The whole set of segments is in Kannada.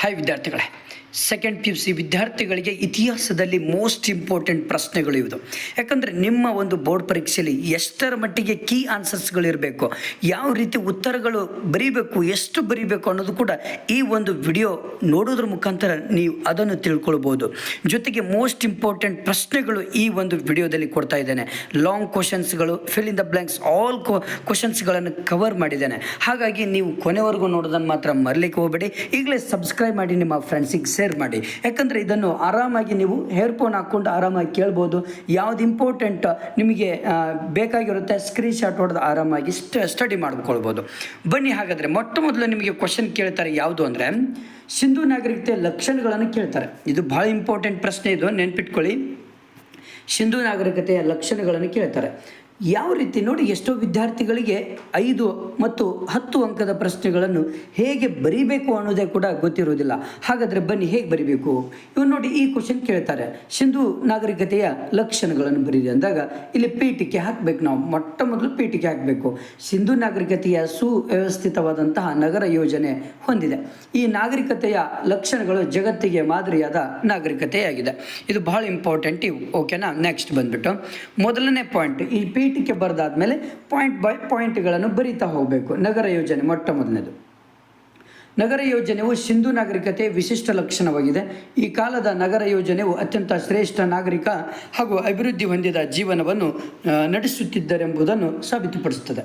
ಹಾಯ್ ವಿದ್ಯಾರ್ಥಿಗಳೇ, ಸೆಕೆಂಡ್ PUC ವಿದ್ಯಾರ್ಥಿಗಳಿಗೆ ಇತಿಹಾಸದಲ್ಲಿ ಮೋಸ್ಟ್ ಇಂಪಾರ್ಟೆಂಟ್ ಪ್ರಶ್ನೆಗಳು ಇವು. ಯಾಕಂದರೆ ನಿಮ್ಮ ಒಂದು ಬೋರ್ಡ್ ಪರೀಕ್ಷೆಯಲ್ಲಿ ಎಷ್ಟರ ಮಟ್ಟಿಗೆ ಕೀ ಆನ್ಸರ್ಸ್ಗಳಿರಬೇಕು, ಯಾವ ರೀತಿ ಉತ್ತರಗಳು ಬರೀಬೇಕು, ಎಷ್ಟು ಬರೀಬೇಕು ಅನ್ನೋದು ಕೂಡ ಈ ಒಂದು ವಿಡಿಯೋ ನೋಡೋದ್ರ ಮುಖಾಂತರ ನೀವು ಅದನ್ನು ತಿಳ್ಕೊಳ್ಬೋದು. ಜೊತೆಗೆ ಮೋಸ್ಟ್ ಇಂಪಾರ್ಟೆಂಟ್ ಪ್ರಶ್ನೆಗಳು ಈ ಒಂದು ವಿಡಿಯೋದಲ್ಲಿ ಕೊಡ್ತಾ ಇದ್ದೇನೆ. ಲಾಂಗ್ ಕ್ವಶನ್ಸ್ಗಳು, fill in the blanks, all ಕ್ವಶನ್ಸ್ಗಳನ್ನು ಕವರ್ ಮಾಡಿದ್ದೇನೆ. ಹಾಗಾಗಿ ನೀವು ಕೊನೆವರೆಗೂ ನೋಡೋದನ್ನು ಮಾತ್ರ ಮರಲಿಕ್ಕೆ ಹೋಗಬೇಡಿ. ಈಗಲೇ ಸಬ್ಸ್ಕ್ರೈಬ್ ಮಾಡಿ, ನಿಮ್ಮ ಫ್ರೆಂಡ್ಸಿಗೆ ಶೇರ್ ಮಾಡಿ. ಯಾಕಂದರೆ ಇದನ್ನು ಆರಾಮಾಗಿ ನೀವು ಹೇರ್ಫೋನ್ ಹಾಕ್ಕೊಂಡು ಆರಾಮಾಗಿ ಕೇಳ್ಬೋದು. ಯಾವ್ದು ಇಂಪಾರ್ಟೆಂಟ್ ನಿಮಗೆ ಬೇಕಾಗಿರುತ್ತೆ ಸ್ಕ್ರೀನ್ಶಾಟ್ ಹೊಡೆದು ಆರಾಮಾಗಿ ಸ್ಟಡಿ ಮಾಡ್ಕೊಳ್ಬೋದು. ಬನ್ನಿ, ಹಾಗಾದರೆ ಮೊಟ್ಟ ಮೊದಲು ನಿಮಗೆ ಕ್ವಶನ್ ಕೇಳ್ತಾರೆ. ಯಾವುದು ಅಂದರೆ ಸಿಂಧೂ ನಾಗರಿಕತೆಯ ಲಕ್ಷಣಗಳನ್ನು ಕೇಳ್ತಾರೆ. ಇದು ಭಾಳ ಇಂಪಾರ್ಟೆಂಟ್ ಪ್ರಶ್ನೆ, ಇದು ನೆನ್ಪಿಟ್ಕೊಳ್ಳಿ. ಸಿಂಧೂ ನಾಗರಿಕತೆಯ ಲಕ್ಷಣಗಳನ್ನು ಕೇಳ್ತಾರೆ. ಯಾವ ರೀತಿ ನೋಡಿ, ಎಷ್ಟೋ ವಿದ್ಯಾರ್ಥಿಗಳಿಗೆ 5 ಮತ್ತು 10 ಅಂಕದ ಪ್ರಶ್ನೆಗಳನ್ನು ಹೇಗೆ ಬರೀಬೇಕು ಅನ್ನೋದೇ ಕೂಡ ಗೊತ್ತಿರೋದಿಲ್ಲ. ಹಾಗಾದರೆ ಬನ್ನಿ, ಹೇಗೆ ಬರೀಬೇಕು ಇವು ನೋಡಿ. ಈ ಕ್ವಶನ್ ಕೇಳ್ತಾರೆ, ಸಿಂಧೂ ನಾಗರಿಕತೆಯ ಲಕ್ಷಣಗಳನ್ನು ಬರೀರಿ ಅಂದಾಗ ಇಲ್ಲಿ ಪೀಠಿಕೆ ಹಾಕಬೇಕು. ನಾವು ಮೊಟ್ಟ ಮೊದಲು ಪೀಠಿಕೆ ಹಾಕಬೇಕು. ಸಿಂಧೂ ನಾಗರಿಕತೆಯ ಸುವ್ಯವಸ್ಥಿತವಾದಂತಹ ನಗರ ಯೋಜನೆ ಹೊಂದಿದೆ. ಈ ನಾಗರಿಕತೆಯ ಲಕ್ಷಣಗಳು ಜಗತ್ತಿಗೆ ಮಾದರಿಯಾದ ನಾಗರಿಕತೆಯಾಗಿದೆ. ಇದು ಬಹಳ ಇಂಪಾರ್ಟೆಂಟ್ ಇವು. ಓಕೆನಾ? ನೆಕ್ಸ್ಟ್ ಬಂದ್ಬಿಟ್ಟು ಮೊದಲನೇ ಪಾಯಿಂಟ್, ಈ ಪೀಠಿಕೆ ಬರೆದಾದ್ಮೇಲೆ ಪಾಯಿಂಟ್ ಬೈ ಪಾಯಿಂಟ್ಗಳನ್ನು ಬರೀತಾ ಹೋಗಬೇಕು. ನಗರ ಯೋಜನೆ ಮೊಟ್ಟ ಮೊದಲನೇದು. ನಗರ ಯೋಜನೆಯು ಸಿಂಧೂ ನಾಗರಿಕತೆಯ ವಿಶಿಷ್ಟ ಲಕ್ಷಣವಾಗಿದೆ. ಈ ಕಾಲದ ನಗರ ಯೋಜನೆಯು ಅತ್ಯಂತ ಶ್ರೇಷ್ಠ ನಾಗರಿಕ ಹಾಗೂ ಅಭಿವೃದ್ಧಿ ಹೊಂದಿದ ಜೀವನವನ್ನು ನಡೆಸುತ್ತಿದ್ದರೆಂಬುದನ್ನು ಸಾಬೀತುಪಡಿಸುತ್ತದೆ.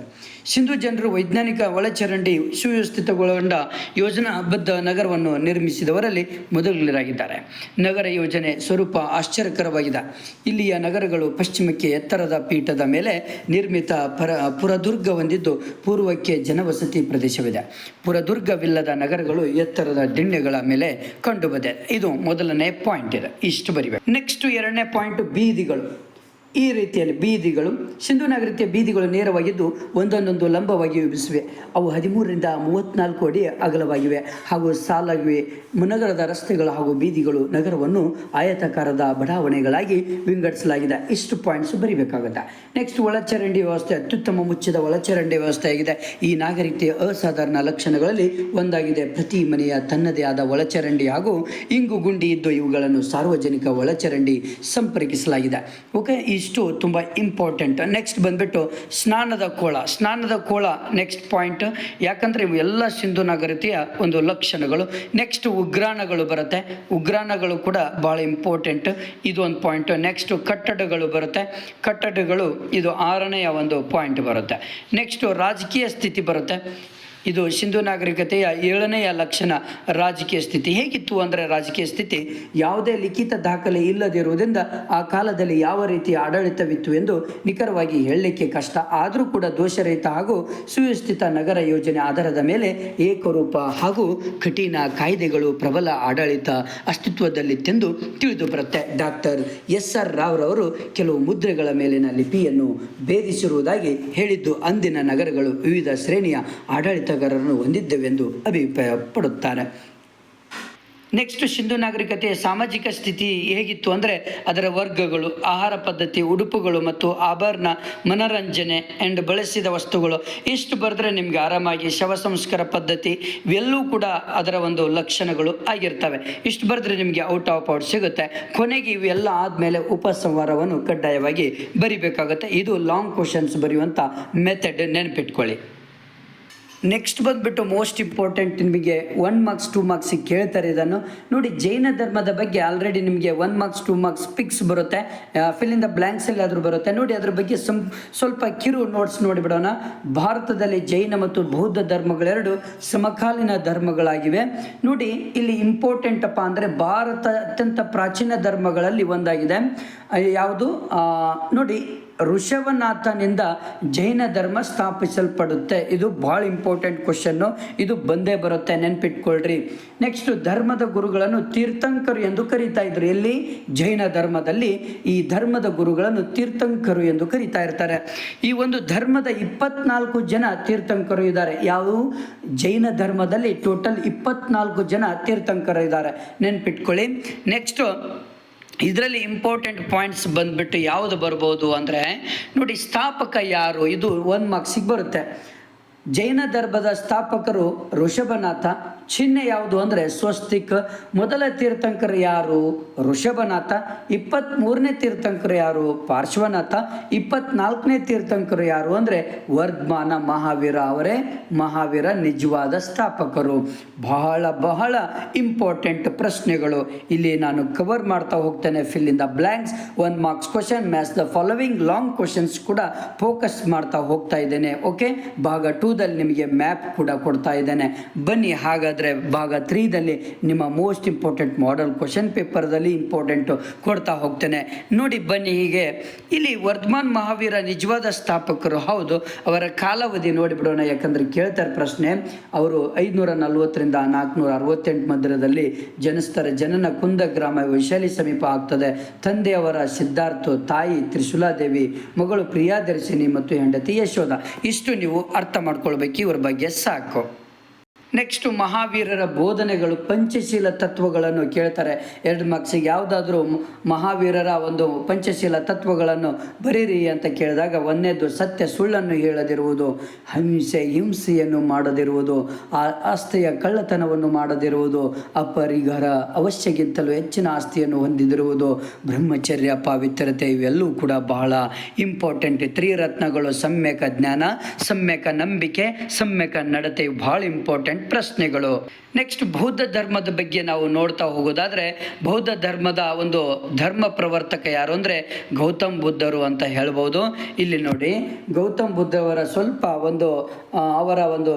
ಸಿಂಧೂ ಜನರು ವೈಜ್ಞಾನಿಕ ಒಳಚರಂಡಿ ಸುವ್ಯವಸ್ಥಿತಗೊಳ್ಳ ಯೋಜನಾಬದ್ಧ ನಗರವನ್ನು ನಿರ್ಮಿಸಿದವರಲ್ಲಿ ಮೊದಲರಾಗಿದ್ದಾರೆ. ನಗರ ಯೋಜನೆ ಸ್ವರೂಪ ಆಶ್ಚರ್ಯಕರವಾಗಿದೆ. ಇಲ್ಲಿಯ ನಗರಗಳು ಪಶ್ಚಿಮಕ್ಕೆ ಎತ್ತರದ ಪೀಠದ ಮೇಲೆ ನಿರ್ಮಿತ ಪುರದುರ್ಗ ಹೊಂದಿದ್ದು ಪೂರ್ವಕ್ಕೆ ಜನವಸತಿ ಪ್ರದೇಶವಿದೆ. ಪುರದುರ್ಗವಿಲ್ಲದ ನಗರಗಳು ಎತ್ತರದ ದಿಣ್ಣೆಗಳ ಮೇಲೆ ಕಂಡುಬಂದಿದೆ. ಇದು ಮೊದಲನೇ ಪಾಯಿಂಟ್ ಇದೆ, ಇಷ್ಟು ಬರಿಬೇಕು. ನೆಕ್ಸ್ಟ್ ಎರಡನೇ ಪಾಯಿಂಟ್, ಬೀದಿಗಳು. ಈ ರೀತಿಯಲ್ಲಿ ಬೀದಿಗಳು, ಸಿಂಧೂ ನಾಗರಿಕತೆಯ ಬೀದಿಗಳು ನೇರವಾಗಿದ್ದು ಒಂದೊಂದೊಂದು ಲಂಬವಾಗಿ ವಿಭಿಸಿವೆ. ಅವು 13ರಿಂದ 34 ಅಡಿ ಅಗಲವಾಗಿವೆ ಹಾಗೂ ಸಾಲಾಗಿವೆ. ನಗರದ ರಸ್ತೆಗಳು ಹಾಗೂ ಬೀದಿಗಳು ನಗರವನ್ನು ಆಯತಾಕಾರದ ಬಡಾವಣೆಗಳಾಗಿ ವಿಂಗಡಿಸಲಾಗಿದೆ. ಇಷ್ಟು ಪಾಯಿಂಟ್ಸ್ ಬರೀಬೇಕಾಗುತ್ತೆ. ನೆಕ್ಸ್ಟ್, ಒಳಚರಂಡಿ ವ್ಯವಸ್ಥೆ. ಅತ್ಯುತ್ತಮ ಮುಚ್ಚಿದ ಒಳಚರಂಡಿ ವ್ಯವಸ್ಥೆಯಾಗಿದೆ. ಈ ನಾಗರಿಕತೆಯ ಅಸಾಧಾರಣ ಲಕ್ಷಣಗಳಲ್ಲಿ ಒಂದಾಗಿದೆ. ಪ್ರತಿ ಮನೆಯ ತನ್ನದೇ ಆದ ಒಳಚರಂಡಿ ಹಾಗೂ ಇಂಗು ಗುಂಡಿ ಇದ್ದು ಇವುಗಳನ್ನು ಸಾರ್ವಜನಿಕ ಒಳಚರಂಡಿ ಸಂಪರ್ಕಿಸಲಾಗಿದೆ. ಓಕೆ, ಇಷ್ಟು ತುಂಬ ಇಂಪಾರ್ಟೆಂಟ್. ನೆಕ್ಸ್ಟ್ ಬಂದ್ಬಿಟ್ಟು ಸ್ನಾನದ ಕೋಳ. ಸ್ನಾನದ ಕೋಳ ನೆಕ್ಸ್ಟ್ ಪಾಯಿಂಟ್, ಯಾಕಂದರೆ ಇವು ಎಲ್ಲ ಸಿಂಧೂ ನಾಗರಿಕತೆಯ ಒಂದು ಲಕ್ಷಣಗಳು. ನೆಕ್ಸ್ಟ್ ಉಗ್ರಾಣಗಳು ಬರುತ್ತೆ. ಉಗ್ರಾಣಗಳು ಕೂಡ ಭಾಳ ಇಂಪಾರ್ಟೆಂಟ್, ಇದು ಒಂದು ಪಾಯಿಂಟ್. ನೆಕ್ಸ್ಟ್ ಕಟ್ಟಡಗಳು ಬರುತ್ತೆ. ಕಟ್ಟಡಗಳು ಇದು 6ನೆಯ ಒಂದು ಪಾಯಿಂಟ್ ಬರುತ್ತೆ. ನೆಕ್ಸ್ಟು ರಾಜಕೀಯ ಸ್ಥಿತಿ ಬರುತ್ತೆ. ಇದು ಸಿಂಧೂ ನಾಗರಿಕತೆಯ 7ನೆಯ ಲಕ್ಷಣ, ರಾಜಕೀಯ ಸ್ಥಿತಿ. ಹೇಗಿತ್ತು ಅಂದರೆ, ರಾಜಕೀಯ ಸ್ಥಿತಿ ಯಾವುದೇ ಲಿಖಿತ ದಾಖಲೆ ಇಲ್ಲದಿರುವುದರಿಂದ ಆ ಕಾಲದಲ್ಲಿ ಯಾವ ರೀತಿಯ ಆಡಳಿತವಿತ್ತು ಎಂದು ನಿಖರವಾಗಿ ಹೇಳಲಿಕ್ಕೆ ಕಷ್ಟ. ಆದರೂ ಕೂಡ ದೋಷರಹಿತ ಹಾಗೂ ಸುವ್ಯವಸ್ಥಿತ ನಗರ ಯೋಜನೆ ಆಧಾರದ ಮೇಲೆ ಏಕರೂಪ ಹಾಗೂ ಕಠಿಣ ಕಾಯ್ದೆಗಳು, ಪ್ರಬಲ ಆಡಳಿತ ಅಸ್ತಿತ್ವದಲ್ಲಿತ್ತೆಂದು ತಿಳಿದು ಬರುತ್ತೆ. ಡಾಕ್ಟರ್ SR ರಾವ್ರವರು ಕೆಲವು ಮುದ್ರೆಗಳ ಮೇಲಿನ ಲಿಪಿಯನ್ನು ಭೇದಿಸಿರುವುದಾಗಿ ಹೇಳಿದ್ದು ಅಂದಿನ ನಗರಗಳು ವಿವಿಧ ಶ್ರೇಣಿಯ ಆಡಳಿತಗಾರರನ್ನು ಹೊಂದಿದ್ದವೆಂದು ಅಭಿಪ್ರಾಯ ಪಡುತ್ತಾರೆ. ನೆಕ್ಸ್ಟ್, ಸಿಂಧೂ ನಾಗರಿಕತೆಯ ಸಾಮಾಜಿಕ ಸ್ಥಿತಿ ಹೇಗಿತ್ತು ಅಂದರೆ, ಅದರ ವರ್ಗಗಳು, ಆಹಾರ ಪದ್ಧತಿ, ಉಡುಪುಗಳು ಮತ್ತು ಆಭರಣ, ಮನರಂಜನೆ ಆ್ಯಂಡ್ ಬಳಸಿದ ವಸ್ತುಗಳು. ಇಷ್ಟು ಬರೆದ್ರೆ ನಿಮಗೆ ಆರಾಮಾಗಿ ಶವ ಸಂಸ್ಕಾರ ಪದ್ಧತಿ ಇವೆಲ್ಲವೂ ಕೂಡ ಅದರ ಒಂದು ಲಕ್ಷಣಗಳು ಆಗಿರ್ತವೆ. ಇಷ್ಟು ಬರೆದ್ರೆ ನಿಮಗೆ ಔಟ್ ಆಫ್ ಔಟ್ ಸಿಗುತ್ತೆ. ಕೊನೆಗೆ ಇವೆಲ್ಲ ಆದಮೇಲೆ ಉಪಸಂಹಾರವನ್ನು ಕಡ್ಡಾಯವಾಗಿ ಬರಿಬೇಕಾಗುತ್ತೆ. ಇದು ಲಾಂಗ್ ಕ್ವಶನ್ಸ್ ಬರೆಯುವಂಥ ಮೆಥಡ್, ನೆನಪಿಟ್ಕೊಳ್ಳಿ. ನೆಕ್ಸ್ಟ್ ಬಂದುಬಿಟ್ಟು ಮೋಸ್ಟ್ ಇಂಪಾರ್ಟೆಂಟ್, ನಿಮಗೆ 1 ಮಾರ್ಕ್ಸ್ 2 ಮಾರ್ಕ್ಸಿಗೆ ಕೇಳ್ತಾರೆ ಇದನ್ನು ನೋಡಿ. ಜೈನ ಧರ್ಮದ ಬಗ್ಗೆ ಆಲ್ರೆಡಿ ನಿಮಗೆ 1 ಮಾರ್ಕ್ಸ್ 2 ಮಾರ್ಕ್ಸ್ ಪಿಕ್ಸ್ ಬರುತ್ತೆ. ಫಿಲ್ ಇನ್ ದ ಬ್ಲ್ಯಾಂಕ್ಸಲ್ಲಿ ಆದರೂ ಬರುತ್ತೆ ನೋಡಿ. ಅದ್ರ ಬಗ್ಗೆ ಸ್ವಲ್ಪ ಕಿರು ನೋಟ್ಸ್ ನೋಡಿಬಿಡೋಣ. ಭಾರತದಲ್ಲಿ ಜೈನ ಮತ್ತು ಬೌದ್ಧ ಧರ್ಮಗಳೆರಡು ಸಮಕಾಲೀನ ಧರ್ಮಗಳಾಗಿವೆ. ನೋಡಿ, ಇಲ್ಲಿ ಇಂಪಾರ್ಟೆಂಟ್ ಅಪ್ಪ ಅಂದರೆ ಭಾರತ ಅತ್ಯಂತ ಪ್ರಾಚೀನ ಧರ್ಮಗಳಲ್ಲಿ ಒಂದಾಗಿದೆ. ಯಾವುದು ನೋಡಿ, ಋಷಭನಾಥನಿಂದ ಜೈನ ಧರ್ಮ ಸ್ಥಾಪಿಸಲ್ಪಡುತ್ತೆ. ಇದು ಭಾಳ ಇಂಪಾರ್ಟೆಂಟ್ ಕ್ವಶನ್ನು, ಇದು ಬಂದೇ ಬರುತ್ತೆ, ನೆನ್ಪಿಟ್ಕೊಳ್ರಿ. ನೆಕ್ಸ್ಟ್, ಧರ್ಮದ ಗುರುಗಳನ್ನು ತೀರ್ಥಂಕರು ಎಂದು ಕರೀತಾ ಇದ್ರು. ಎಲ್ಲಿ? ಜೈನ ಧರ್ಮದಲ್ಲಿ ಈ ಧರ್ಮದ ಗುರುಗಳನ್ನು ತೀರ್ಥಂಕರು ಎಂದು ಕರೀತಾ ಇರ್ತಾರೆ. ಈ ಒಂದು ಧರ್ಮದ 24 ಜನ ತೀರ್ಥಂಕರು ಇದ್ದಾರೆ. ಯಾವುವು? ಜೈನ ಧರ್ಮದಲ್ಲಿ ಟೋಟಲ್ 24 ಜನ ತೀರ್ಥಂಕರು ಇದ್ದಾರೆ, ನೆನ್ಪಿಟ್ಕೊಳ್ಳಿ. ನೆಕ್ಸ್ಟು ಇದರಲ್ಲಿ ಇಂಪಾರ್ಟೆಂಟ್ ಪಾಯಿಂಟ್ಸ್ ಬಂದುಬಿಟ್ಟು ಯಾವುದು ಬರ್ಬೋದು ಅಂದರೆ ನೋಡಿ, ಸ್ಥಾಪಕ ಯಾರು, ಇದು 1 ಮಾರ್ಕ್ಸಿಗೆ ಬರುತ್ತೆ. ಜೈನ ಧರ್ಮದ ಸ್ಥಾಪಕರು ಋಷಭನಾಥ, ಚಿಹ್ನೆ ಯಾವುದು ಅಂದರೆ ಸ್ವಸ್ತಿಕ್. ಮೊದಲ ತೀರ್ಥಂಕರು ಯಾರು? ಋಷಭನಾಥ. 23ನೇ ತೀರ್ಥಂಕರು ಯಾರು? ಪಾರ್ಶ್ವನಾಥ. 24ನೇ ತೀರ್ಥಂಕರು ಯಾರು ಅಂದರೆ ವರ್ಧಮಾನ ಮಹಾವೀರ ಅವರೇ ಮಹಾವೀರ ನಿಜವಾದ ಸ್ಥಾಪಕರು. ಬಹಳ ಇಂಪಾರ್ಟೆಂಟ್ ಪ್ರಶ್ನೆಗಳು ಇಲ್ಲಿ ನಾನು ಕವರ್ ಮಾಡ್ತಾ ಹೋಗ್ತೇನೆ. Fill in the blanks, 1 marks question, match the following long questions ಕೂಡ ಫೋಕಸ್ ಮಾಡ್ತಾ ಹೋಗ್ತಾ ಇದ್ದೇನೆ. ಓಕೆ, ಭಾಗ 2ದಲ್ಲಿ ನಿಮಗೆ ಮ್ಯಾಪ್ ಕೂಡ ಕೊಡ್ತಾ ಇದ್ದೇನೆ. ಬನ್ನಿ ಹಾಗಾದರೆ ಭಾಗ 3ದಲ್ಲಿ ನಿಮ್ಮ ಮೋಸ್ಟ್ ಇಂಪಾರ್ಟೆಂಟ್ ಮಾಡೆಲ್ ಕ್ವಶನ್ ಪೇಪರ್ದಲ್ಲಿ ಇಂಪಾರ್ಟೆಂಟು ಕೊಡ್ತಾ ಹೋಗ್ತೇನೆ. ನೋಡಿ ಬನ್ನಿ, ಹೀಗೆ ಇಲ್ಲಿ ವರ್ಧಮಾನ್ ಮಹಾವೀರ ನಿಜವಾದ ಸ್ಥಾಪಕರು. ಹೌದು, ಅವರ ಕಾಲಾವಧಿ ನೋಡಿಬಿಡೋಣ, ಯಾಕಂದರೆ ಕೇಳ್ತಾರೆ ಪ್ರಶ್ನೆ. ಅವರು 540ರಿಂದ 468 ಮಧ್ಯದಲ್ಲಿ ಜನಿಸ್ತಾರೆ. ಜನನ ಕುಂದ ಗ್ರಾಮ ವೈಶಾಲಿ ಸಮೀಪ ಆಗ್ತದೆ. ತಂದೆಯವರ ಸಿದ್ಧಾರ್ಥ, ತಾಯಿ ತ್ರಿಶೂಲಾದೇವಿ, ಮಗಳು ಪ್ರಿಯಾದರ್ಶಿನಿ ಮತ್ತು ಹೆಂಡತಿ ಯಶೋಧ. ಇಷ್ಟು ನೀವು ಅರ್ಥ ಮಾಡ್ಕೊಳ್ಬೇಕು, ಇವ್ರ ಬಗ್ಗೆ ಸಾಕು. ನೆಕ್ಸ್ಟು ಮಹಾವೀರರ ಬೋಧನೆಗಳು, ಪಂಚಶೀಲ ತತ್ವಗಳನ್ನು ಕೇಳ್ತಾರೆ 2 ಮಾರ್ಕ್ಸಿಗೆ. ಯಾವುದಾದ್ರೂ ಮಹಾವೀರರ ಒಂದು ಪಂಚಶೀಲ ತತ್ವಗಳನ್ನು ಬರೀರಿ ಅಂತ ಕೇಳಿದಾಗ, 1ನೇದು ಸತ್ಯ ಸುಳ್ಳನ್ನು ಹೇಳದಿರುವುದು, ಹಿಂಸೆಯನ್ನು ಮಾಡದಿರುವುದು, ಆಸ್ತಿಯ ಕಳ್ಳತನವನ್ನು ಮಾಡದಿರುವುದು, ಅಪರಿಗರ ಅವಶ್ಯಕ್ಕಿಂತಲೂ ಹೆಚ್ಚಿನ ಆಸ್ತಿಯನ್ನು ಹೊಂದಿದಿರುವುದು, ಬ್ರಹ್ಮಚರ್ಯ, ಪಾವಿತ್ರತೆ, ಇವೆಲ್ಲವೂ ಕೂಡ ಬಹಳ ಇಂಪಾರ್ಟೆಂಟ್. 3 ರತ್ನಗಳು: ಸಮ್ಯಕ ಜ್ಞಾನ, ಸಮ್ಯಕ ನಂಬಿಕೆ, ಸಮ್ಯಕ ನಡತೆ. ಬಹಳ ಇಂಪಾರ್ಟೆಂಟ್ ಪ್ರಶ್ನೆಗಳು. ನೆಕ್ಸ್ಟ್ ಬೌದ್ಧ ಧರ್ಮದ ಬಗ್ಗೆ ನಾವು ನೋಡ್ತಾ ಹೋಗೋದಾದ್ರೆ, ಬೌದ್ಧ ಧರ್ಮದ ಒಂದು ಧರ್ಮ ಪ್ರವರ್ತಕ ಯಾರು ಅಂದರೆ ಗೌತಮ್ ಬುದ್ಧರು ಅಂತ ಹೇಳ್ಬೋದು. ಇಲ್ಲಿ ನೋಡಿ, ಗೌತಮ್ ಬುದ್ಧವರ ಸ್ವಲ್ಪ ಒಂದು ಅವರ ಒಂದು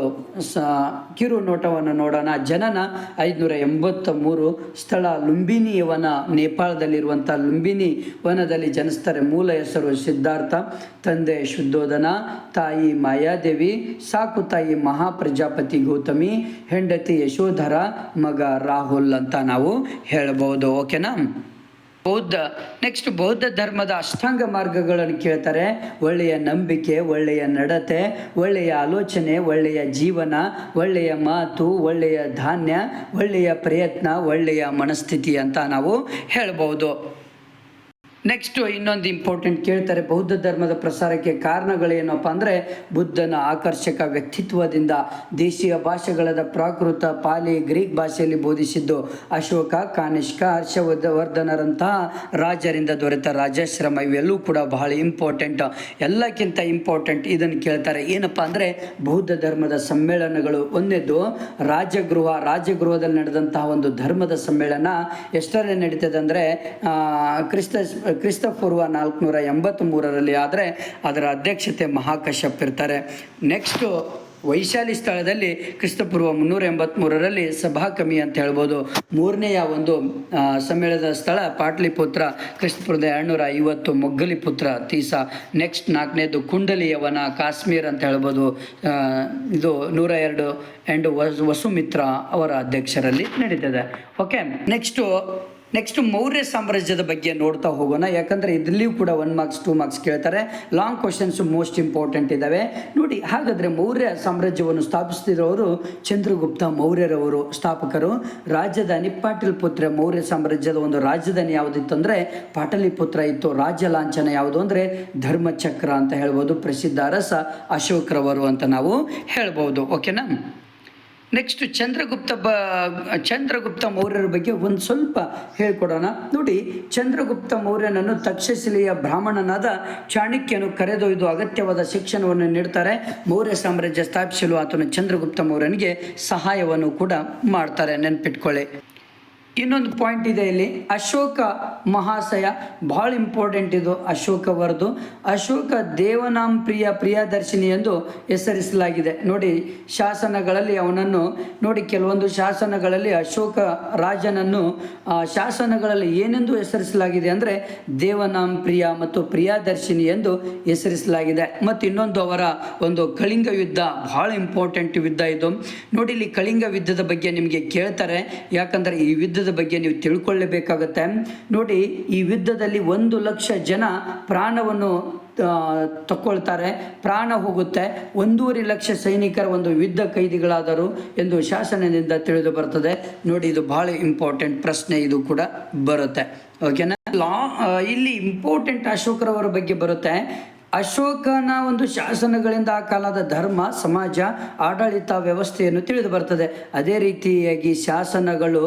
ಕಿರು ನೋಟವನ್ನು ನೋಡೋಣ. ಜನನ 583, ಸ್ಥಳ ಲುಂಬಿನಿ ವನ, ನೇಪಾಳದಲ್ಲಿರುವಂಥ ಲುಂಬಿನಿ ವನದಲ್ಲಿ ಜನಿಸ್ತಾರೆ. ಮೂಲ ಹೆಸರು ಸಿದ್ಧಾರ್ಥ, ತಂದೆ ಶುದ್ಧೋಧನ, ತಾಯಿ ಮಾಯಾದೇವಿ, ಸಾಕು ತಾಯಿ ಮಹಾಪ್ರಜಾಪತಿ ಗೌತಮಿ, ಹೆಂಡತಿ ಯಶೋಧರ, ಮಗ ರಾಹುಲ್ ಅಂತ ನಾವು ಹೇಳ್ಬೋದು. ಓಕೆನಾ? ನೆಕ್ಸ್ಟ್ ಬೌದ್ಧ ಧರ್ಮದ ಅಷ್ಟಾಂಗ ಮಾರ್ಗಗಳನ್ನು ಕೇಳ್ತಾರೆ. ಒಳ್ಳೆಯ ನಂಬಿಕೆ, ಒಳ್ಳೆಯ ನಡತೆ, ಒಳ್ಳೆಯ ಆಲೋಚನೆ, ಒಳ್ಳೆಯ ಜೀವನ, ಒಳ್ಳೆಯ ಮಾತು, ಒಳ್ಳೆಯ ಧಾನ್ಯ, ಒಳ್ಳೆಯ ಪ್ರಯತ್ನ, ಒಳ್ಳೆಯ ಮನಸ್ಥಿತಿ ಅಂತ ನಾವು ಹೇಳ್ಬೋದು. ನೆಕ್ಸ್ಟು ಇನ್ನೊಂದು ಇಂಪಾರ್ಟೆಂಟ್ ಕೇಳ್ತಾರೆ, ಬೌದ್ಧ ಧರ್ಮದ ಪ್ರಸಾರಕ್ಕೆ ಕಾರಣಗಳೇನಪ್ಪ ಅಂದರೆ ಬುದ್ಧನ ಆಕರ್ಷಕ ವ್ಯಕ್ತಿತ್ವದಿಂದ ದೇಶೀಯ ಭಾಷೆಗಳಾದ ಪ್ರಾಕೃತ, ಪಾಲಿ, ಗ್ರೀಕ್ ಭಾಷೆಯಲ್ಲಿ ಬೋಧಿಸಿದ್ದು, ಅಶೋಕ, ಕಾನಿಷ್ಕ, ಹರ್ಷವರ್ಧನರಂತಹ ರಾಜರಿಂದ ದೊರೆತ ರಾಜಾಶ್ರಮ, ಇವೆಲ್ಲವೂ ಕೂಡ ಬಹಳ ಇಂಪಾರ್ಟೆಂಟ್. ಎಲ್ಲಕ್ಕಿಂತ ಇಂಪಾರ್ಟೆಂಟ್ ಇದನ್ನು ಕೇಳ್ತಾರೆ, ಏನಪ್ಪ ಅಂದರೆ ಬೌದ್ಧ ಧರ್ಮದ ಸಮ್ಮೇಳನಗಳು. 1ನೇದು ರಾಜಗೃಹದಲ್ಲಿ ನಡೆದಂತಹ ಒಂದು ಧರ್ಮದ ಸಮ್ಮೇಳನ ಎಷ್ಟರಲ್ಲಿ ನಡೀತದೆ ಅಂದರೆ ಕ್ರಿಸ್ತಪೂರ್ವ 483ರಲ್ಲಿ. ಆದರೆ ಅದರ ಅಧ್ಯಕ್ಷತೆ ಮಹಾಕಶ್ಯಪ್ ಇರ್ತಾರೆ. ನೆಕ್ಸ್ಟು ವೈಶಾಲಿ ಸ್ಥಳದಲ್ಲಿ ಕ್ರಿಸ್ತಪೂರ್ವ 383ರಲ್ಲಿ ಸಭಾಕಮಿ ಅಂತ ಹೇಳ್ಬೋದು. 3ನೇಯ ಒಂದು ಸಮ್ಮೇಳನದ ಸ್ಥಳ ಪಾಟ್ಲಿಪುತ್ರ, ಕ್ರಿಸ್ತಪೂರ್ವದ 250, ಮೊಗ್ಗಲಿಪುತ್ರ ತೀಸಾ. ನೆಕ್ಸ್ಟ್ 4ನೇದು ಕುಂಡಲಿಯವನ, ಕಾಶ್ಮೀರ್ ಅಂತ ಹೇಳ್ಬೋದು. ಇದು 102 ಆ್ಯಂಡ್ ವಸುಮಿತ್ರ ಅವರ ಅಧ್ಯಕ್ಷರಲ್ಲಿ ನಡೀತದೆ. ಓಕೆ, ನೆಕ್ಸ್ಟ್ ಮೌರ್ಯ ಸಾಮ್ರಾಜ್ಯದ ಬಗ್ಗೆ ನೋಡ್ತಾ ಹೋಗೋಣ, ಯಾಕಂದರೆ ಇದರಲ್ಲಿಯೂ ಕೂಡ 1 ಮಾರ್ಕ್ಸ್ 2 ಮಾರ್ಕ್ಸ್ ಕೇಳ್ತಾರೆ. ಲಾಂಗ್ ಕ್ವಶನ್ಸ್ ಮೋಸ್ಟ್ ಇಂಪಾರ್ಟೆಂಟ್ ಇದ್ದಾವೆ. ನೋಡಿ, ಹಾಗಾದರೆ ಮೌರ್ಯ ಸಾಮ್ರಾಜ್ಯವನ್ನು ಸ್ಥಾಪಿಸ್ತಿರೋರು ಚಂದ್ರಗುಪ್ತ ಮೌರ್ಯರವರು ಸ್ಥಾಪಕರು. ರಾಜಧಾನಿ ಪಾಟಲಿಪುತ್ರ. ಮೌರ್ಯ ಸಾಮ್ರಾಜ್ಯದ ಒಂದು ರಾಜಧಾನಿ ಯಾವುದಿತ್ತು ಅಂದರೆ ಪಾಟಲಿಪುತ್ರ ಇತ್ತು. ರಾಜ್ಯ ಲಾಂಛನ ಯಾವುದು ಅಂದರೆ ಧರ್ಮಚಕ್ರ ಅಂತ ಹೇಳ್ಬೋದು. ಪ್ರಸಿದ್ಧ ಅರಸ ಅಶೋಕರವರು ಅಂತ ನಾವು ಹೇಳ್ಬೋದು. ಓಕೆನಾ? ನೆಕ್ಸ್ಟ್ ಚಂದ್ರಗುಪ್ತ ಮೌರ್ಯರ ಬಗ್ಗೆ ಒಂದು ಸ್ವಲ್ಪ ಹೇಳ್ಕೊಡೋಣ. ನೋಡಿ, ಚಂದ್ರಗುಪ್ತ ಮೌರ್ಯನನ್ನು ತಕ್ಷಶಿಲೆಯ ಬ್ರಾಹ್ಮಣನಾದ ಚಾಣಕ್ಯನು ಕರೆದೊಯ್ದು ಅಗತ್ಯವಾದ ಶಿಕ್ಷಣವನ್ನು ನೀಡ್ತಾರೆ. ಮೌರ್ಯ ಸಾಮ್ರಾಜ್ಯ ಸ್ಥಾಪಿಸಲು ಆತನು ಚಂದ್ರಗುಪ್ತ ಮೌರ್ಯನಿಗೆ ಸಹಾಯವನ್ನು ಕೂಡ ಮಾಡ್ತಾರೆ, ನೆನ್ಪಿಟ್ಕೊಳ್ಳಿ. ಇನ್ನೊಂದು ಪಾಯಿಂಟ್ ಇದೆ ಇಲ್ಲಿ, ಅಶೋಕ ಮಹಾಶಯ, ಭಾಳ ಇಂಪಾರ್ಟೆಂಟ್ ಇದು. ಅಶೋಕವರದು. ಅಶೋಕ ದೇವನಾಂ ಪ್ರಿಯದರ್ಶಿನಿ ಎಂದು ಹೆಸರಿಸಲಾಗಿದೆ. ನೋಡಿ, ಶಾಸನಗಳಲ್ಲಿ ಅವನನ್ನು ನೋಡಿ, ಕೆಲವೊಂದು ಶಾಸನಗಳಲ್ಲಿ ಅಶೋಕ ರಾಜನನ್ನು ಶಾಸನಗಳಲ್ಲಿ ಏನೆಂದು ಹೆಸರಿಸಲಾಗಿದೆ ಅಂದರೆ ದೇವನಾಂ ಪ್ರಿಯ ಮತ್ತು ಪ್ರಿಯದರ್ಶಿನಿ ಎಂದು ಹೆಸರಿಸಲಾಗಿದೆ. ಮತ್ತು ಇನ್ನೊಂದು ಅವರ ಒಂದು ಕಳಿಂಗ ಯುದ್ಧ, ಭಾಳ ಇಂಪಾರ್ಟೆಂಟ್ ಯುದ್ಧ ಇದು. ನೋಡಿ, ಇಲ್ಲಿ ಕಳಿಂಗ ಯುದ್ಧದ ಬಗ್ಗೆ ನಿಮಗೆ ಕೇಳ್ತಾರೆ, ಯಾಕಂದರೆ ಈ ಯುದ್ಧದ ಬಗ್ಗೆ ನೀವು ತಿಳ್ಕೊಳ್ಳಬೇಕಾಗತ್ತೆ. ನೋಡಿ, ಈ ಯುದ್ಧದಲ್ಲಿ 1 ಲಕ್ಷ ಜನ ಪ್ರಾಣವನ್ನು ತಕ್ಕೊಳ್ತಾರೆ, ಪ್ರಾಣ ಹೋಗುತ್ತೆ. 1.5 ಲಕ್ಷ ಸೈನಿಕರ ಒಂದು ಯುದ್ಧ ಕೈದಿಗಳಾದರು ಎಂದು ಶಾಸನದಿಂದ ತಿಳಿದು ಬರ್ತದೆ. ನೋಡಿ, ಇದು ಬಹಳ ಇಂಪಾರ್ಟೆಂಟ್ ಪ್ರಶ್ನೆ, ಇದು ಕೂಡ ಬರುತ್ತೆ. ಓಕೆನಾ? ಇಲ್ಲಿ ಇಂಪಾರ್ಟೆಂಟ್ ಅಶೋಕರವರ ಬಗ್ಗೆ ಬರುತ್ತೆ. ಅಶೋಕನ ಒಂದು ಶಾಸನಗಳಿಂದ ಆ ಕಾಲದ ಧರ್ಮ, ಸಮಾಜ, ಆಡಳಿತ ವ್ಯವಸ್ಥೆಯನ್ನು ತಿಳಿದು ಬರ್ತದೆ. ಅದೇ ರೀತಿಯಾಗಿ ಶಾಸನಗಳು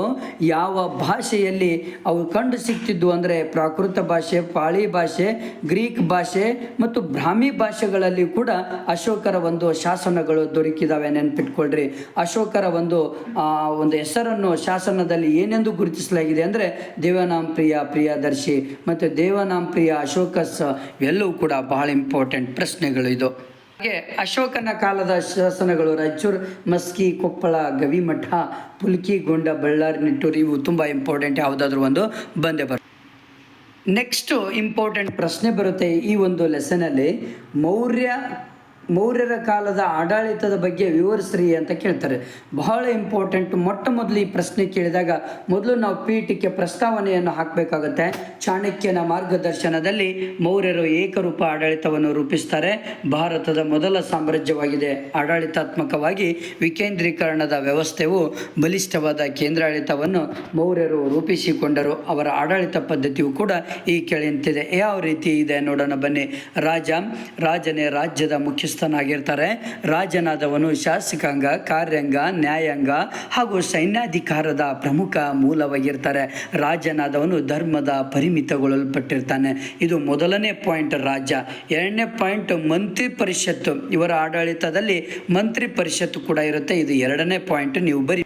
ಯಾವ ಭಾಷೆಯಲ್ಲಿ ಅವು ಕಂಡು ಸಿಗ್ತಿದ್ವು ಅಂದರೆ ಪ್ರಾಕೃತ ಭಾಷೆ, ಪಾಳಿ ಭಾಷೆ, ಗ್ರೀಕ್ ಭಾಷೆ ಮತ್ತು ಬ್ರಾಹ್ಮಿ ಭಾಷೆಗಳಲ್ಲಿ ಕೂಡ ಅಶೋಕರ ಒಂದು ಶಾಸನಗಳು ದೊರಕಿದಾವೆ. ನೆನ್ಪಿಟ್ಕೊಳ್ರಿ, ಅಶೋಕರ ಒಂದು ಹೆಸರನ್ನು ಶಾಸನದಲ್ಲಿ ಏನೆಂದು ಗುರುತಿಸಲಾಗಿದೆ ಅಂದರೆ ದೇವನಾಂಪ್ರಿಯ, ಪ್ರಿಯದರ್ಶಿ ಮತ್ತು ದೇವನಾಂಪ್ರಿಯ, ಅಶೋಕಸ್ ಎಲ್ಲವೂ ಕೂಡ ಬಹಳ ಇಂಪಾರ್ಟೆಂಟ್ ಪ್ರಶ್ನೆಗಳು ಇದು. ಹಾಗೆ ಅಶೋಕನ ಕಾಲದ ಶಾಸನಗಳು ರಾಯಚೂರು, ಮಸ್ಕಿ, ಕೊಪ್ಪಳ, ಗವಿಮಠ, ಪುಲ್ಕಿಗೊಂಡ, ಬಳ್ಳಾರಿ, ನಿಟ್ಟೂರು ಇವು ತುಂಬ ಇಂಪಾರ್ಟೆಂಟ್. ಯಾವುದಾದ್ರೂ ಒಂದು ಬಂದೇ ಬರುತ್ತೆ. ನೆಕ್ಸ್ಟು ಇಂಪಾರ್ಟೆಂಟ್ ಪ್ರಶ್ನೆ ಬರುತ್ತೆ ಈ ಒಂದು ಲೆಸನಲ್ಲಿ. ಮೌರ್ಯರ ಕಾಲದ ಆಡಳಿತದ ಬಗ್ಗೆ ವಿವರಿಸ್ರಿ ಅಂತ ಕೇಳ್ತಾರೆ. ಬಹಳ ಇಂಪಾರ್ಟೆಂಟ್. ಮೊಟ್ಟ ಮೊದಲು ಈ ಪ್ರಶ್ನೆ ಕೇಳಿದಾಗ ಮೊದಲು ನಾವು ಪೀಠಕ್ಕೆ ಪ್ರಸ್ತಾವನೆಯನ್ನು ಹಾಕಬೇಕಾಗುತ್ತೆ. ಚಾಣಕ್ಯನ ಮಾರ್ಗದರ್ಶನದಲ್ಲಿ ಮೌರ್ಯರು ಏಕರೂಪ ಆಡಳಿತವನ್ನು ರೂಪಿಸ್ತಾರೆ. ಭಾರತದ ಮೊದಲ ಸಾಮ್ರಾಜ್ಯವಾಗಿದೆ. ಆಡಳಿತಾತ್ಮಕವಾಗಿ ವಿಕೇಂದ್ರೀಕರಣದ ವ್ಯವಸ್ಥೆಯು ಬಲಿಷ್ಠವಾದ ಕೇಂದ್ರಾಡಳಿತವನ್ನು ಮೌರ್ಯರು ರೂಪಿಸಿಕೊಂಡರು. ಅವರ ಆಡಳಿತ ಪದ್ಧತಿಯು ಕೂಡ ಈ ಕೆಳಂತಿದೆ. ಯಾವ ರೀತಿ ಇದೆ ನೋಡೋಣ ಬನ್ನಿ. ರಾಜನೇ ರಾಜ್ಯದ ಮುಖ್ಯಸ್ಥ ಆಗಿರ್ತಾರೆ. ರಾಜನಾದವನು ಶಾಸಕಾಂಗ, ಕಾರ್ಯಾಂಗ, ನ್ಯಾಯಾಂಗ ಹಾಗೂ ಸೈನ್ಯಾಧಿಕಾರದ ಪ್ರಮುಖ ಮೂಲವಾಗಿರ್ತಾರೆ. ರಾಜನಾದವನು ಧರ್ಮದ ಪರಿಮಿತಗೊಳ್ಳಲ್ಪಟ್ಟಿರ್ತಾನೆ. ಇದು ಮೊದಲನೇ ಪಾಯಿಂಟ್ ರಾಜ್ಯ. ಎರಡನೇ ಪಾಯಿಂಟ್ ಮಂತ್ರಿ ಪರಿಷತ್ತು. ಇವರ ಆಡಳಿತದಲ್ಲಿ ಮಂತ್ರಿ ಪರಿಷತ್ತು ಕೂಡ ಇರುತ್ತೆ. ಇದು ಎರಡನೇ ಪಾಯಿಂಟ್ ನೀವು ಬರೀ.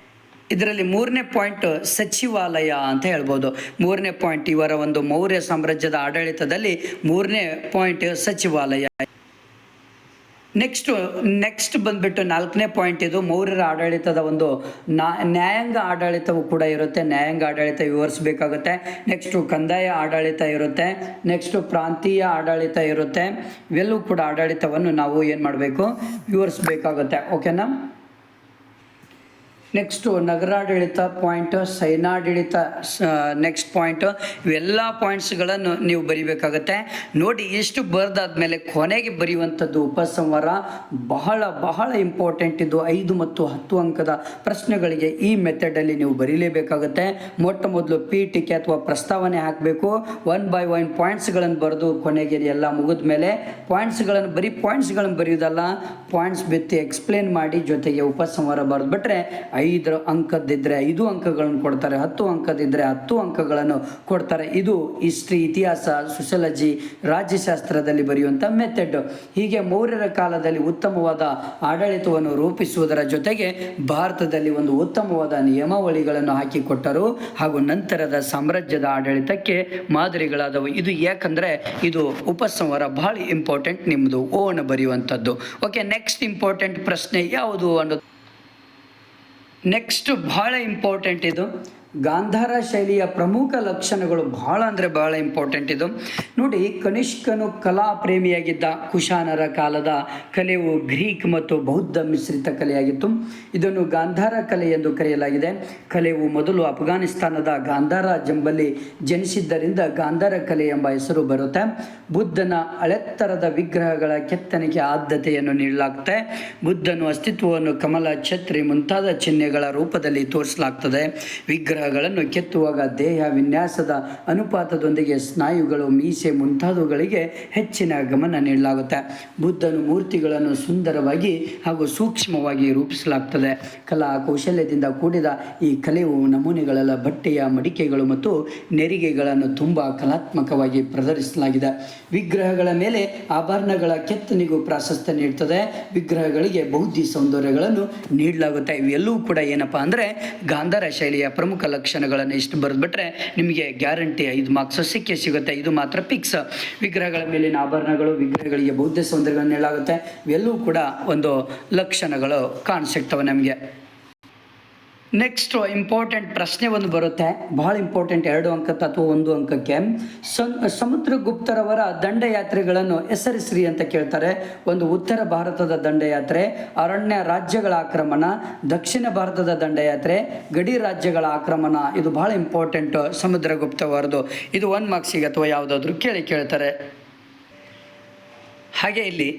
ಇದರಲ್ಲಿ ಮೂರನೇ ಪಾಯಿಂಟ್ ಸಚಿವಾಲಯ ಅಂತ ಹೇಳ್ಬೋದು. ಮೂರನೇ ಪಾಯಿಂಟ್ ಇವರ ಒಂದು ಮೌರ್ಯ ಸಾಮ್ರಾಜ್ಯದ ಆಡಳಿತದಲ್ಲಿ ಮೂರನೇ ಪಾಯಿಂಟ್ ಸಚಿವಾಲಯ. ನೆಕ್ಸ್ಟ್ ಬಂದ್ಬಿಟ್ಟು ನಾಲ್ಕನೇ ಪಾಯಿಂಟ್ ಇದು ಮೌರ್ಯರ ಆಡಳಿತದ ಒಂದು ನ್ಯಾಯಾಂಗ ಆಡಳಿತವು ಕೂಡ ಇರುತ್ತೆ. ನ್ಯಾಯಾಂಗ ಆಡಳಿತ ವಿವರಿಸಬೇಕಾಗುತ್ತೆ. ನೆಕ್ಸ್ಟು ಕಂದಾಯ ಆಡಳಿತ ಇರುತ್ತೆ. ನೆಕ್ಸ್ಟು ಪ್ರಾಂತೀಯ ಆಡಳಿತ ಇರುತ್ತೆ. ಇವೆಲ್ಲವೂ ಕೂಡ ಆಡಳಿತವನ್ನು ನಾವು ಏನು ಮಾಡಬೇಕು, ವಿವರಿಸಬೇಕಾಗುತ್ತೆ. ಓಕೆನಾ. ನೆಕ್ಸ್ಟು ನಗರಾಡಳಿತ ಪಾಯಿಂಟ್, ಸೈನ್ಯಾಡಳಿತ ನೆಕ್ಸ್ಟ್ ಪಾಯಿಂಟ್. ಇವೆಲ್ಲ ಪಾಯಿಂಟ್ಸ್ಗಳನ್ನು ನೀವು ಬರಿಬೇಕಾಗತ್ತೆ. ನೋಡಿ, ಇಷ್ಟು ಬರೆದಾದ್ಮೇಲೆ ಕೊನೆಗೆ ಬರೆಯುವಂಥದ್ದು ಉಪಸಂಹಾರ. ಬಹಳ ಇಂಪಾರ್ಟೆಂಟ್ ಇದು. 5 ಮತ್ತು 10 ಅಂಕದ ಪ್ರಶ್ನೆಗಳಿಗೆ ಈ ಮೆಥಡಲ್ಲಿ ನೀವು ಬರೀಲೇಬೇಕಾಗುತ್ತೆ. ಮೊಟ್ಟ ಮೊದಲು ಪೀಠಿಕೆ ಅಥವಾ ಪ್ರಸ್ತಾವನೆ ಹಾಕಬೇಕು. 1 by 1 ಪಾಯಿಂಟ್ಸ್ಗಳನ್ನು ಬರೆದು ಕೊನೆಗೆ ಎಲ್ಲ ಮುಗಿದ ಮೇಲೆ ಪಾಯಿಂಟ್ಸ್ಗಳನ್ನು ಬರೆಯೋದಲ್ಲ, ಪಾಯಿಂಟ್ಸ್ ಬಿತ್ತಿ ಎಕ್ಸ್ಪ್ಲೇನ್ ಮಾಡಿ ಜೊತೆಗೆ ಉಪಸಂಹಾರ ಬರೆದ್ಬಿಟ್ರೆ 5 ಅಂಕದಿದ್ದರೆ 5 ಅಂಕಗಳನ್ನು ಕೊಡ್ತಾರೆ, 10 ಅಂಕದಿದ್ದರೆ 10 ಅಂಕಗಳನ್ನು ಕೊಡ್ತಾರೆ. ಇದು ಹಿಸ್ಟ್ರಿ, ಇತಿಹಾಸ, ಸೋಷಿಯಾಲಜಿ, ರಾಜ್ಯಶಾಸ್ತ್ರದಲ್ಲಿ ಬರೆಯುವಂಥ ಮೆಥಡ್. ಹೀಗೆ ಮೌರ್ಯರ ಕಾಲದಲ್ಲಿ ಉತ್ತಮವಾದ ಆಡಳಿತವನ್ನು ರೂಪಿಸುವುದರ ಜೊತೆಗೆ ಭಾರತದಲ್ಲಿ ಒಂದು ಉತ್ತಮವಾದ ನಿಯಮಾವಳಿಗಳನ್ನು ಹಾಕಿಕೊಟ್ಟರು ಹಾಗೂ ನಂತರದ ಸಾಮ್ರಾಜ್ಯದ ಆಡಳಿತಕ್ಕೆ ಮಾದರಿಗಳಾದವು. ಇದು ಯಾಕಂದರೆ ಇದು ಉಪಸಂಹಾರ ಬಹಳ ಇಂಪಾರ್ಟೆಂಟ್, ನಿಮ್ಮದು ಓನ್ ಬರೆಯುವಂಥದ್ದು. ಓಕೆ, ನೆಕ್ಸ್ಟ್ ಇಂಪಾರ್ಟೆಂಟ್ ಪ್ರಶ್ನೆ ಯಾವುದು ಅನ್ನೋದು. ನೆಕ್ಸ್ಟ್ ಬಹಳ ಇಂಪಾರ್ಟೆಂಟ್ ಇದು. ಗಾಂಧಾರ ಶೈಲಿಯ ಪ್ರಮುಖ ಲಕ್ಷಣಗಳು ಬಹಳ ಇಂಪಾರ್ಟೆಂಟ್ ಇದು. ನೋಡಿ, ಕನಿಷ್ಕನು ಕಲಾ ಪ್ರೇಮಿಯಾಗಿದ್ದ. ಕುಶಾನರ ಕಾಲದ ಕಲೆಯು ಗ್ರೀಕ್ ಮತ್ತು ಬೌದ್ಧ ಮಿಶ್ರಿತ ಕಲೆಯಾಗಿತ್ತು. ಇದನ್ನು ಗಾಂಧಾರ ಕಲೆ ಎಂದು ಕರೆಯಲಾಗಿದೆ. ಕಲೆಯು ಮೊದಲು ಅಫ್ಘಾನಿಸ್ತಾನದ ಗಾಂಧಾರ ಜಂಬಲ್ಲಿ ಜನಿಸಿದ್ದರಿಂದ ಗಾಂಧಾರ ಕಲೆ ಎಂಬ ಹೆಸರು ಬರುತ್ತೆ. ಬುದ್ಧನ ಹಳೆತ್ತರದ ವಿಗ್ರಹಗಳ ಕೆತ್ತನೆಗೆ ಆದ್ಯತೆಯನ್ನು ನೀಡಲಾಗುತ್ತೆ. ಬುದ್ಧನ ಅಸ್ತಿತ್ವವನ್ನು ಕಮಲ, ಛತ್ರಿ ಮುಂತಾದ ಚಿಹ್ನೆಗಳ ರೂಪದಲ್ಲಿ ತೋರಿಸಲಾಗ್ತದೆ. ವಿಗ್ರಹಗಳನ್ನು ಕೆತ್ತುವಾಗ ದೇಹ ವಿನ್ಯಾಸದ ಅನುಪಾತದೊಂದಿಗೆ ಸ್ನಾಯುಗಳು, ಮೀಸೆ ಮುಂತಾದವುಗಳಿಗೆ ಹೆಚ್ಚಿನ ಗಮನ ನೀಡಲಾಗುತ್ತೆ. ಬುದ್ಧನ ಮೂರ್ತಿಗಳನ್ನು ಸುಂದರವಾಗಿ ಹಾಗೂ ಸೂಕ್ಷ್ಮವಾಗಿ ರೂಪಿಸಲಾಗ್ತದೆ. ಕಲಾ ಕೌಶಲ್ಯದಿಂದ ಕೂಡಿದ ಈ ಕಲೆಯು ನಮೂನೆಗಳೆಲ್ಲ ಬಟ್ಟೆಯ ಮಡಿಕೆಗಳು ಮತ್ತು ನೆರಿಗೆಗಳನ್ನು ತುಂಬ ಕಲಾತ್ಮಕವಾಗಿ ಪ್ರದರ್ಶಿಸಲಾಗಿದೆ. ವಿಗ್ರಹಗಳ ಮೇಲೆ ಆಭರಣಗಳ ಕೆತ್ತನೆಗೂ ಪ್ರಾಶಸ್ತ್ಯ ನೀಡ್ತದೆ. ವಿಗ್ರಹಗಳಿಗೆ ಬೌದ್ಧಿ ಸೌಂದರ್ಯಗಳನ್ನು ನೀಡಲಾಗುತ್ತೆ. ಇವೆಲ್ಲವೂ ಕೂಡ ಏನಪ್ಪ ಅಂದರೆ ಗಾಂಧಾರ ಶೈಲಿಯ ಪ್ರಮುಖ ಲಕ್ಷಣಗಳನ್ನು ಇಷ್ಟು ಬರೆದ್ಬಿಟ್ರೆ ನಿಮಗೆ ಗ್ಯಾರಂಟಿ 5 ಮಾರ್ಕ್ಸ್ ಸಿಗುತ್ತೆ. ಇದು ಮಾತ್ರ ಫಿಕ್ಸ್. ವಿಗ್ರಹಗಳ ಮೇಲಿನ ಆಭರಣಗಳು, ವಿಗ್ರಹಗಳಿಗೆ ಬೌದ್ಧ ಸೌಂದರ್ಯಗಳನ್ನು ನೀಡಲಾಗುತ್ತೆ. ಇವೆಲ್ಲವೂ ಕೂಡ ಒಂದು ಲಕ್ಷಣಗಳು ಕಾಣಿಸಿರ್ತವೆ ನಮಗೆ. ನೆಕ್ಸ್ಟ್ ಇಂಪಾರ್ಟೆಂಟ್ ಪ್ರಶ್ನೆ ಒಂದು ಬರುತ್ತೆ, ಬಹಳ ಇಂಪಾರ್ಟೆಂಟ್. 2 ಅಂಕ ಅಥವಾ 1 ಅಂಕಕ್ಕೆ. ಸಮುದ್ರಗುಪ್ತರವರ ದಂಡಯಾತ್ರೆಗಳನ್ನು ಹೆಸರಿಸ್ರಿ ಅಂತ ಕೇಳ್ತಾರೆ. ಒಂದು ಉತ್ತರ ಭಾರತದ ದಂಡಯಾತ್ರೆ, ಅರಣ್ಯ ರಾಜ್ಯಗಳ ಆಕ್ರಮಣ, ದಕ್ಷಿಣ ಭಾರತದ ದಂಡಯಾತ್ರೆ, ಗಡಿ ರಾಜ್ಯಗಳ ಆಕ್ರಮಣ. ಇದು ಬಹಳ ಇಂಪಾರ್ಟೆಂಟ್ ಸಮುದ್ರಗುಪ್ತವರದು. ಇದು 1 ಮಾರ್ಕ್ಸಿಗೆ ಅಥವಾ ಯಾವುದಾದ್ರೂ ಕೇಳ್ತಾರೆ. ಹಾಗೆ ಇಲ್ಲಿ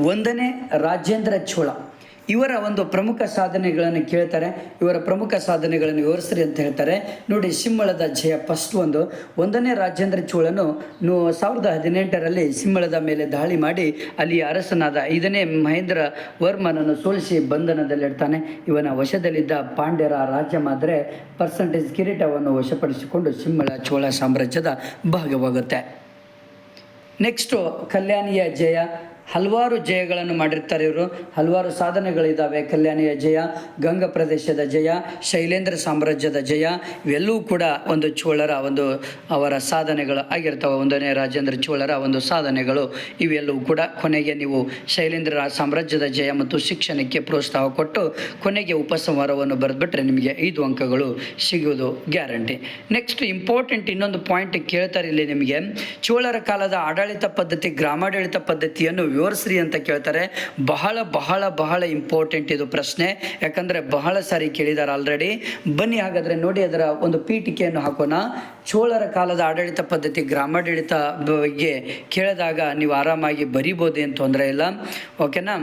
1ನೇ ರಾಜೇಂದ್ರ ಚೋಳ ಇವರ ಒಂದು ಪ್ರಮುಖ ಸಾಧನೆಗಳನ್ನು ಕೇಳ್ತಾರೆ. ಇವರ ಪ್ರಮುಖ ಸಾಧನೆಗಳನ್ನು ವಿವರಿಸ್ರಿ ಅಂತ ಹೇಳ್ತಾರೆ. ನೋಡಿ, ಸಿಂಹಳದ ಜಯ ಫಸ್ಟ್ ಒಂದನೇ ರಾಜೇಂದ್ರ ಚೋಳನು 1018ರಲ್ಲಿ ಸಿಂಹಳದ ಮೇಲೆ ದಾಳಿ ಮಾಡಿ ಅಲ್ಲಿ ಅರಸನಾದ 5ನೇ ಮಹೇಂದ್ರ ವರ್ಮನನ್ನು ಸೋಲಿಸಿ ಬಂಧನದಲ್ಲಿಡ್ತಾನೆ. ಇವನ ವಶದಲ್ಲಿದ್ದ ಪಾಂಡ್ಯರ ರಾಜ್ಯಮಾದ್ರೆ ಪರ್ಸೆಂಟೇಜ್ ಕಿರೀಟವನ್ನು ವಶಪಡಿಸಿಕೊಂಡು ಸಿಂಹಳ ಚೋಳ ಸಾಮ್ರಾಜ್ಯದ ಭಾಗವಾಗುತ್ತೆ. ನೆಕ್ಸ್ಟು ಕಲ್ಯಾಣಿಯ ಜಯ. ಹಲವಾರು ಜಯಗಳನ್ನು ಮಾಡಿರ್ತಾರೆ ಇವರು. ಹಲವಾರು ಸಾಧನೆಗಳಿದ್ದಾವೆ. ಕಲ್ಯಾಣಿಯ ಜಯ, ಗಂಗ ಪ್ರದೇಶದ ಜಯ, ಶೈಲೇಂದ್ರ ಸಾಮ್ರಾಜ್ಯದ ಜಯ, ಇವೆಲ್ಲವೂ ಕೂಡ ಒಂದು ಚೋಳರ ಅವರ ಸಾಧನೆಗಳು ಆಗಿರ್ತವೆ. 1ನೇ ರಾಜೇಂದ್ರ ಚೋಳರ ಒಂದು ಸಾಧನೆಗಳು ಇವೆಲ್ಲವೂ ಕೂಡ. ಕೊನೆಗೆ ನೀವು ಶೈಲೇಂದ್ರ ಸಾಮ್ರಾಜ್ಯದ ಜಯ ಮತ್ತು ಶಿಕ್ಷಣಕ್ಕೆ ಪ್ರೋತ್ಸಾಹ ಕೊಟ್ಟು ಕೊನೆಗೆ ಉಪಸಂಹಾರವನ್ನು ಬರೆದ್ಬಿಟ್ರೆ ನಿಮಗೆ 5 ಅಂಕಗಳು ಸಿಗುವುದು ಗ್ಯಾರಂಟಿ. ನೆಕ್ಸ್ಟ್ ಇಂಪಾರ್ಟೆಂಟ್ ಇನ್ನೊಂದು ಪಾಯಿಂಟ್ ಕೇಳ್ತಾರೆ ಇಲ್ಲಿ ನಿಮಗೆ. ಚೋಳರ ಕಾಲದ ಆಡಳಿತ ಪದ್ಧತಿ, ಗ್ರಾಮಾಡಳಿತ ಪದ್ಧತಿಯನ್ನು ವಿವರಿಸ್ರಿ ಅಂತ ಕೇಳ್ತಾರೆ. ಬಹಳ ಬಹಳ ಬಹಳ ಇಂಪಾರ್ಟೆಂಟ್ ಇದು ಪ್ರಶ್ನೆ, ಯಾಕಂದರೆ ಬಹಳ ಸಾರಿ ಕೇಳಿದ್ದಾರೆ ಆಲ್ರೆಡಿ. ಬನ್ನಿ ಹಾಗಾದರೆ ನೋಡಿ ಅದರ ಒಂದು ಪೀಠಿಕೆಯನ್ನು ಹಾಕೋಣ. ಚೋಳರ ಕಾಲದ ಆಡಳಿತ ಪದ್ಧತಿ, ಗ್ರಾಮಾಡಳಿತ ಬಗ್ಗೆ ಕೇಳಿದಾಗ ನೀವು ಆರಾಮಾಗಿ ಬರಿಬೋದು, ಏನು ತೊಂದರೆ ಇಲ್ಲ. ಓಕೆನಾ?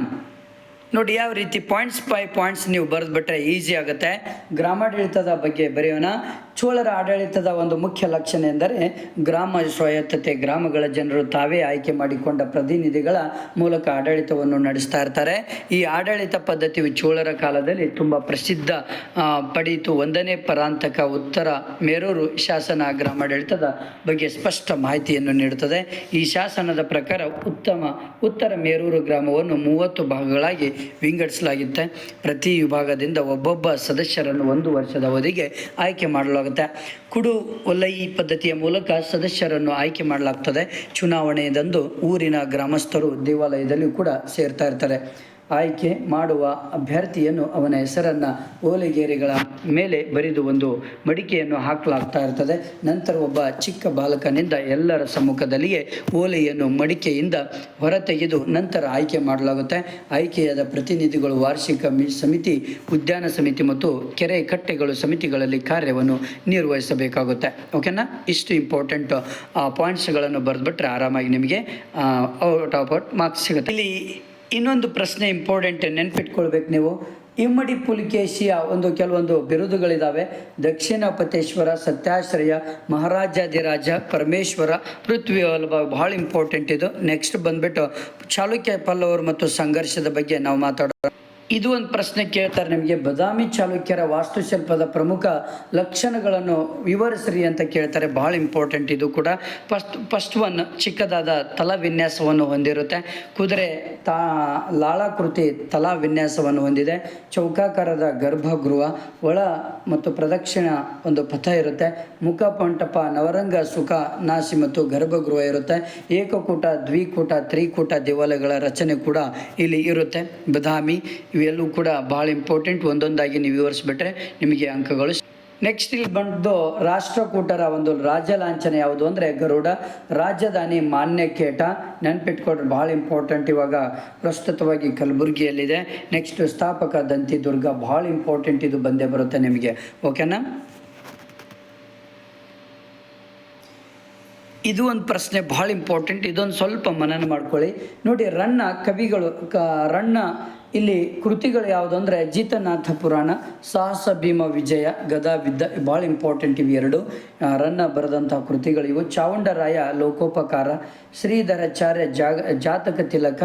ನೋಡಿ ಯಾವ ರೀತಿ ಪಾಯಿಂಟ್ಸ್ ಬೈ ಪಾಯಿಂಟ್ಸ್ ನೀವು ಬರೆದ್ಬಿಟ್ರೆ ಈಸಿ ಆಗುತ್ತೆ. ಗ್ರಾಮಾಡಳಿತದ ಬಗ್ಗೆ ಬರೆಯೋಣ. ಚೋಳರ ಆಡಳಿತದ ಒಂದು ಮುಖ್ಯ ಲಕ್ಷಣ ಎಂದರೆ ಗ್ರಾಮ ಸ್ವಾಯತ್ತತೆ. ಗ್ರಾಮಗಳ ಜನರು ತಾವೇ ಆಯ್ಕೆ ಮಾಡಿಕೊಂಡ ಪ್ರತಿನಿಧಿಗಳ ಮೂಲಕ ಆಡಳಿತವನ್ನು ನಡೆಸ್ತಾ ಇರ್ತಾರೆ. ಈ ಆಡಳಿತ ಪದ್ಧತಿಯು ಚೋಳರ ಕಾಲದಲ್ಲಿ ತುಂಬ ಪ್ರಸಿದ್ಧ ಪಡೆಯಿತು. 1ನೇ ಪರಾಂತಕ ಉತ್ತರ ಮೇರೂರು ಶಾಸನ ಗ್ರಾಮಾಡಳಿತದ ಬಗ್ಗೆ ಸ್ಪಷ್ಟ ಮಾಹಿತಿಯನ್ನು ನೀಡುತ್ತದೆ. ಈ ಶಾಸನದ ಪ್ರಕಾರ ಉತ್ತರ ಮೇರೂರು ಗ್ರಾಮವನ್ನು 30 ಭಾಗಗಳಾಗಿ ವಿಂಗಡಿಸಲಾಗುತ್ತೆ. ಪ್ರತಿ ವಿಭಾಗದಿಂದ ಒಬ್ಬೊಬ್ಬ ಸದಸ್ಯರನ್ನು 1 ವರ್ಷದ ಅವಧಿಗೆ ಆಯ್ಕೆ ಮಾಡಲಾಗುತ್ತೆ. ಕುಡು ಒಲೈ ಪದ್ಧತಿಯ ಮೂಲಕ ಸದಸ್ಯರನ್ನು ಆಯ್ಕೆ ಮಾಡಲಾಗ್ತದೆ. ಚುನಾವಣೆಯದಂದು ಊರಿನ ಗ್ರಾಮಸ್ಥರು ದೇವಾಲಯದಲ್ಲಿ ಕೂಡ ಸೇರ್ತಾ ಇರ್ತಾರೆ. ಆಯ್ಕೆ ಮಾಡುವ ಅಭ್ಯರ್ಥಿಯನ್ನು ಅವನ ಹೆಸರನ್ನು ಓಲೆಗೇರಿಗಳ ಮೇಲೆ ಬರೆದು ಒಂದು ಮಡಿಕೆಯನ್ನು ಹಾಕಲಾಗ್ತಾ ಇರ್ತದೆ. ನಂತರ ಒಬ್ಬ ಚಿಕ್ಕ ಬಾಲಕನಿಂದ ಎಲ್ಲರ ಸಮ್ಮುಖದಲ್ಲಿಯೇ ಓಲೆಯನ್ನು ಮಡಿಕೆಯಿಂದ ಹೊರತೆಗೆದು ನಂತರ ಆಯ್ಕೆ ಮಾಡಲಾಗುತ್ತೆ. ಆಯ್ಕೆಯಾದ ಪ್ರತಿನಿಧಿಗಳು ವಾರ್ಷಿಕ ಸಮಿತಿ, ಉದ್ಯಾನ ಸಮಿತಿ ಮತ್ತು ಕೆರೆ ಕಟ್ಟೆಗಳು ಸಮಿತಿಗಳಲ್ಲಿ ಕಾರ್ಯವನ್ನು ನಿರ್ವಹಿಸಬೇಕಾಗುತ್ತೆ. ಓಕೆನಾ? ಇಷ್ಟು ಇಂಪಾರ್ಟೆಂಟ್ ಪಾಯಿಂಟ್ಸ್ಗಳನ್ನು ಬರೆದ್ಬಿಟ್ರೆ ಆರಾಮಾಗಿ ನಿಮಗೆ ಔಟ್ ಆಫ್ ಮಾರ್ಕ್ಸ್ ಸಿಗುತ್ತೆ. ಇಲ್ಲಿ ಇನ್ನೊಂದು ಪ್ರಶ್ನೆ ಇಂಪಾರ್ಟೆಂಟ್ ನೆನ್ಪಿಟ್ಕೊಳ್ಬೇಕು ನೀವು. ಇಮ್ಮಡಿ ಪುಲಿಕೇಶಿಯ ಕೆಲವೊಂದು ಬಿರುದುಗಳಿದ್ದಾವೆ. ದಕ್ಷಿಣ ಪತೇಶ್ವರ, ಸತ್ಯಾಶ್ರಯ, ಮಹಾರಾಜಾಧಿರಾಜ, ಪರಮೇಶ್ವರ, ಪೃಥ್ವಿವಲ್ಲಭ. ಬಹಳ ಇಂಪಾರ್ಟೆಂಟ್ ಇದು. ನೆಕ್ಸ್ಟ್ ಬಂದ್ಬಿಟ್ಟು ಚಾಲುಕ್ಯ ಪಲ್ಲವರು ಮತ್ತು ಸಂಘರ್ಷದ ಬಗ್ಗೆ ನಾವು ಮಾತಾಡೋಣ. ಇದು ಒಂದು ಪ್ರಶ್ನೆ ಕೇಳ್ತಾರೆ ನಿಮಗೆ. ಬಾದಾಮಿ ಚಾಲುಕ್ಯರ ವಾಸ್ತುಶಿಲ್ಪದ ಪ್ರಮುಖ ಲಕ್ಷಣಗಳನ್ನು ವಿವರಿಸ್ರಿ ಅಂತ ಕೇಳ್ತಾರೆ. ಭಾಳ ಇಂಪಾರ್ಟೆಂಟ್ ಇದು ಕೂಡ. ಫಸ್ಟ್ ಒನ್, ಚಿಕ್ಕದಾದ ತಲಾ ವಿನ್ಯಾಸವನ್ನು ಹೊಂದಿರುತ್ತೆ. ಕುದುರೆ ಲಾಳಾಕೃತಿ ತಲಾ ವಿನ್ಯಾಸವನ್ನು ಹೊಂದಿದೆ. ಚೌಕಾಕಾರದ ಗರ್ಭಗೃಹ, ಒಳ ಮತ್ತು ಪ್ರದಕ್ಷಿಣ ಒಂದು ಪಥ ಇರುತ್ತೆ. ಮುಖಪಂಟಪ, ನವರಂಗ, ಸುಖ, ನಾಸಿ ಮತ್ತು ಗರ್ಭಗೃಹ ಇರುತ್ತೆ. ಏಕಕೂಟ, ದ್ವಿಕೂಟ, ತ್ರಿಕೂಟ ದೇವಾಲಯಗಳ ರಚನೆ ಕೂಡ ಇಲ್ಲಿ ಇರುತ್ತೆ. ಬಾದಾಮಿ ಇವೆಲ್ಲವೂ ಕೂಡ ಭಾಳ ಇಂಪಾರ್ಟೆಂಟ್. ಒಂದೊಂದಾಗಿ ನೀವು ವಿವರಿಸ್ಬಿಟ್ರೆ ನಿಮಗೆ ಅಂಕಗಳು. ನೆಕ್ಸ್ಟ್ ಇಲ್ಲಿ ಬಂದು ರಾಷ್ಟ್ರಕೂಟರ ಒಂದು ರಾಜ್ಯ ಲಾಂಛನ ಯಾವುದು ಅಂದರೆ ಗರುಡ. ರಾಜಧಾನಿ ಮಾನ್ಯಕೇಟ. ನೆನ್ಪಿಟ್ಕೊಡ್ರಿ, ಭಾಳ ಇಂಪಾರ್ಟೆಂಟ್. ಇವಾಗ ಪ್ರಸ್ತುತವಾಗಿ ಕಲಬುರಗಿಯಲ್ಲಿದೆ. ನೆಕ್ಸ್ಟ್ ಸ್ಥಾಪಕ ದಂತಿದುರ್ಗ. ಭಾಳ ಇಂಪಾರ್ಟೆಂಟ್, ಇದು ಬಂದೇ ಬರುತ್ತೆ ನಿಮಗೆ. ಓಕೆನಾ? ಇದು ಒಂದು ಪ್ರಶ್ನೆ ಭಾಳ ಇಂಪಾರ್ಟೆಂಟ್. ಇದೊಂದು ಸ್ವಲ್ಪ ಮನನ ಮಾಡ್ಕೊಳ್ಳಿ. ನೋಡಿ, ರನ್ನ ಕವಿಗಳು ರನ್ನ ಇಲ್ಲಿ ಕೃತಿಗಳು ಯಾವುದು ಅಂದರೆ ಜಿತನಾಥ ಪುರಾಣ, ಸಾಹಸ ಭೀಮ ವಿಜಯ, ಗದಾ ವಿದ್ದ. ಭಾಳ ಇಂಪಾರ್ಟೆಂಟ್ ಇವು 2 ರನ್ನ ಬರೆದಂಥ ಕೃತಿಗಳಿವು. ಚಾವುಂಡರಾಯ ಲೋಕೋಪಕಾರ, ಶ್ರೀಧರಾಚಾರ್ಯ ಜಾತಕ ತಿಲಕ,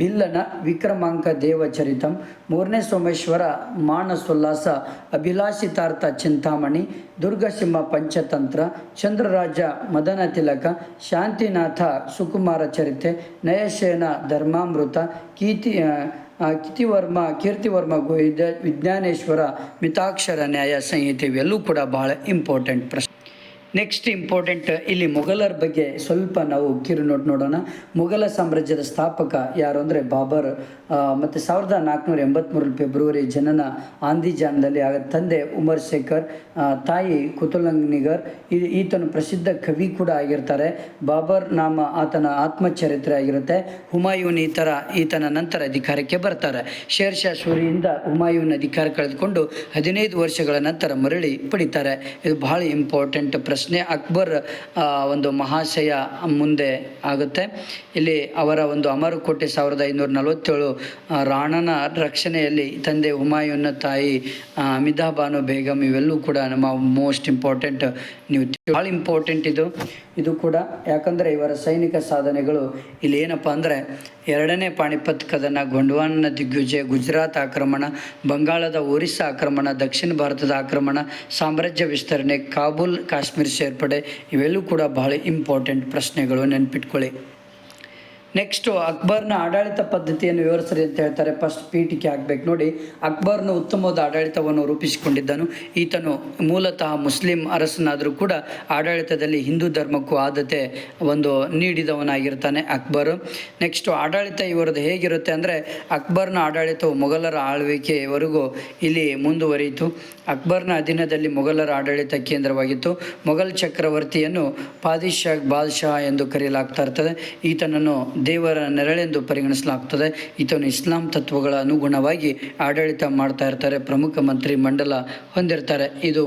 ಬಿಲ್ಲನ ವಿಕ್ರಮಾಂಕ ದೇವಚರಿತಂ, 3ನೇ ಸೋಮೇಶ್ವರ ಮಾನಸೋಲ್ಲಾಸ, ಅಭಿಲಾಷಿತಾರ್ಥ ಚಿಂತಾಮಣಿ, ದುರ್ಗಸಿಂಹ ಪಂಚತಂತ್ರ, ಚಂದ್ರರಾಜ ಮದನ ತಿಲಕ, ಶಾಂತಿನಾಥ ಸುಕುಮಾರ ಚರಿತೆ, ನಯಶೇನ ಧರ್ಮಾಮೃತ, ಕೀರ್ತಿವರ್ಮ ವಿಜ್ಞಾನೇಶ್ವರ ಮಿತಾಕ್ಷರ ನ್ಯಾಯ ಸಂಹಿತೆ. ಇವೆಲ್ಲವೂ ಕೂಡ ಬಹಳ ಇಂಪಾರ್ಟೆಂಟ್ ಪ್ರಶ್ನೆ. ನೆಕ್ಸ್ಟ್ ಇಂಪಾರ್ಟೆಂಟ್ ಇಲ್ಲಿ ಮೊಘಲರ ಬಗ್ಗೆ ಸ್ವಲ್ಪ ನಾವು ಕಿರು ನೋಡೋಣ. ಮೊಘಲ ಸಾಮ್ರಾಜ್ಯದ ಸ್ಥಾಪಕ ಯಾರು ಅಂದರೆ ಬಾಬರ್. ಮತ್ತು 1483 ಫೆಬ್ರವರಿ ಜನನ ಆಂದಿಜಾನ್ದಲ್ಲಿ. ತಂದೆ ಉಮರ್ ಶೇಖರ್, ತಾಯಿ ಕುತುಲಂಗ್ನಿಗರ್. ಈತನು ಪ್ರಸಿದ್ಧ ಕವಿ ಕೂಡ ಆಗಿರ್ತಾರೆ. ಬಾಬರ್ ನಾಮ ಆತನ ಆತ್ಮಚರಿತ್ರೆ ಆಗಿರುತ್ತೆ. ಹುಮಾಯೂನ್ ಈತನ ನಂತರ ಅಧಿಕಾರಕ್ಕೆ ಬರ್ತಾರೆ. ಶೇರ್ ಶಾ ಸೂರಿಯಿಂದ ಹುಮಾಯೂನ್ ಅಧಿಕಾರ ಕಳೆದುಕೊಂಡು 15 ವರ್ಷಗಳ ನಂತರ ಮರಳಿ ಪಡಿತಾರೆ. ಇದು ಬಹಳ ಇಂಪಾರ್ಟೆಂಟ್ ಪ್ರಶ್ನೆ. ಪ್ರಶ್ನೆ ಅಕ್ಬರ್ ಒಂದು ಮಹಾಶಯ ಮುಂದೆ ಆಗುತ್ತೆ. ಇಲ್ಲಿ ಅವರ ಒಂದು ಅಮರಕೋಟೆ 1547 ರಾಣನ ರಕ್ಷಣೆಯಲ್ಲಿ ತಂದೆ ಹುಮಾಯೂನ್ನ ತಾಯಿ ಹಮೀದಾ ಬಾನು ಬೇಗಂ ಇವೆಲ್ಲೂ ಕೂಡ ನಮ್ಮ ಮೋಸ್ಟ್ ಇಂಪಾರ್ಟೆಂಟ್. ನೀವು ಭಾಳ ಇಂಪಾರ್ಟೆಂಟ್ ಇದು ಕೂಡ, ಯಾಕಂದರೆ ಇವರ ಸೈನಿಕ ಸಾಧನೆಗಳು ಇಲ್ಲಿ ಏನಪ್ಪ ಅಂದರೆ 2ನೇ ಪಾಣಿಪತ್ ಕದನ, ಗೊಂಡ್ವಾನ ದಿಗ್ವಿಜಯ, ಗುಜರಾತ್ ಆಕ್ರಮಣ, ಬಂಗಾಳದ ಒರಿಸ್ಸಾ ಆಕ್ರಮಣ, ದಕ್ಷಿಣ ಭಾರತದ ಆಕ್ರಮಣ, ಸಾಮ್ರಾಜ್ಯ ವಿಸ್ತರಣೆ, ಕಾಬೂಲ್ ಕಾಶ್ಮೀರ ಸೇರ್ಪಡೆ ಇವೆಲ್ಲೂ ಕೂಡ ಬಹಳ ಇಂಪಾರ್ಟೆಂಟ್ ಪ್ರಶ್ನೆಗಳು, ನೆನ್ಪಿಟ್ಕೊಳ್ಳಿ. ನೆಕ್ಸ್ಟು ಅಕ್ಬರ್ನ ಆಡಳಿತ ಪದ್ಧತಿಯನ್ನು ವಿವರಿಸ್ರಿ ಅಂತ ಹೇಳ್ತಾರೆ. ಫಸ್ಟ್ ಪೀಠಿಕೆ ಹಾಕ್ಬೇಕು ನೋಡಿ. ಅಕ್ಬರ್ನ ಉತ್ತಮವಾದ ಆಡಳಿತವನ್ನು ರೂಪಿಸಿಕೊಂಡಿದ್ದನು. ಈತನು ಮೂಲತಃ ಮುಸ್ಲಿಂ ಅರಸನಾದರೂ ಕೂಡ ಆಡಳಿತದಲ್ಲಿ ಹಿಂದೂ ಧರ್ಮಕ್ಕೂ ಆದ್ಯತೆ ಒಂದು ನೀಡಿದವನಾಗಿರ್ತಾನೆ ಅಕ್ಬರು. ನೆಕ್ಸ್ಟು ಆಡಳಿತ ಇವರದ್ದು ಹೇಗಿರುತ್ತೆ ಅಂದರೆ, ಅಕ್ಬರ್ನ ಆಡಳಿತವು ಮೊಘಲರ ಆಳ್ವಿಕೆಯವರೆಗೂ ಇಲ್ಲಿ ಮುಂದುವರಿಯಿತು. ಅಕ್ಬರ್ನ ಅಧೀನದಲ್ಲಿ ಮೊಘಲರ ಆಡಳಿತ ಕೇಂದ್ರವಾಗಿತ್ತು. ಮೊಘಲ್ ಚಕ್ರವರ್ತಿಯನ್ನು ಬಾದ್ಶಾ ಎಂದು ಕರೆಯಲಾಗ್ತಾ ಇರ್ತದೆ. ಈತನನ್ನು ದೇವರ ನೆರಳೆಂದು ಪರಿಗಣಿಸಲಾಗ್ತದೆ. ಈತನು ಇಸ್ಲಾಂ ತತ್ವಗಳ ಅನುಗುಣವಾಗಿ ಆಡಳಿತ ಮಾಡ್ತಾ ಇರ್ತಾರೆ. ಪ್ರಮುಖ ಮಂತ್ರಿ ಮಂಡಲ ಹೊಂದಿರ್ತಾರೆ. ಇದು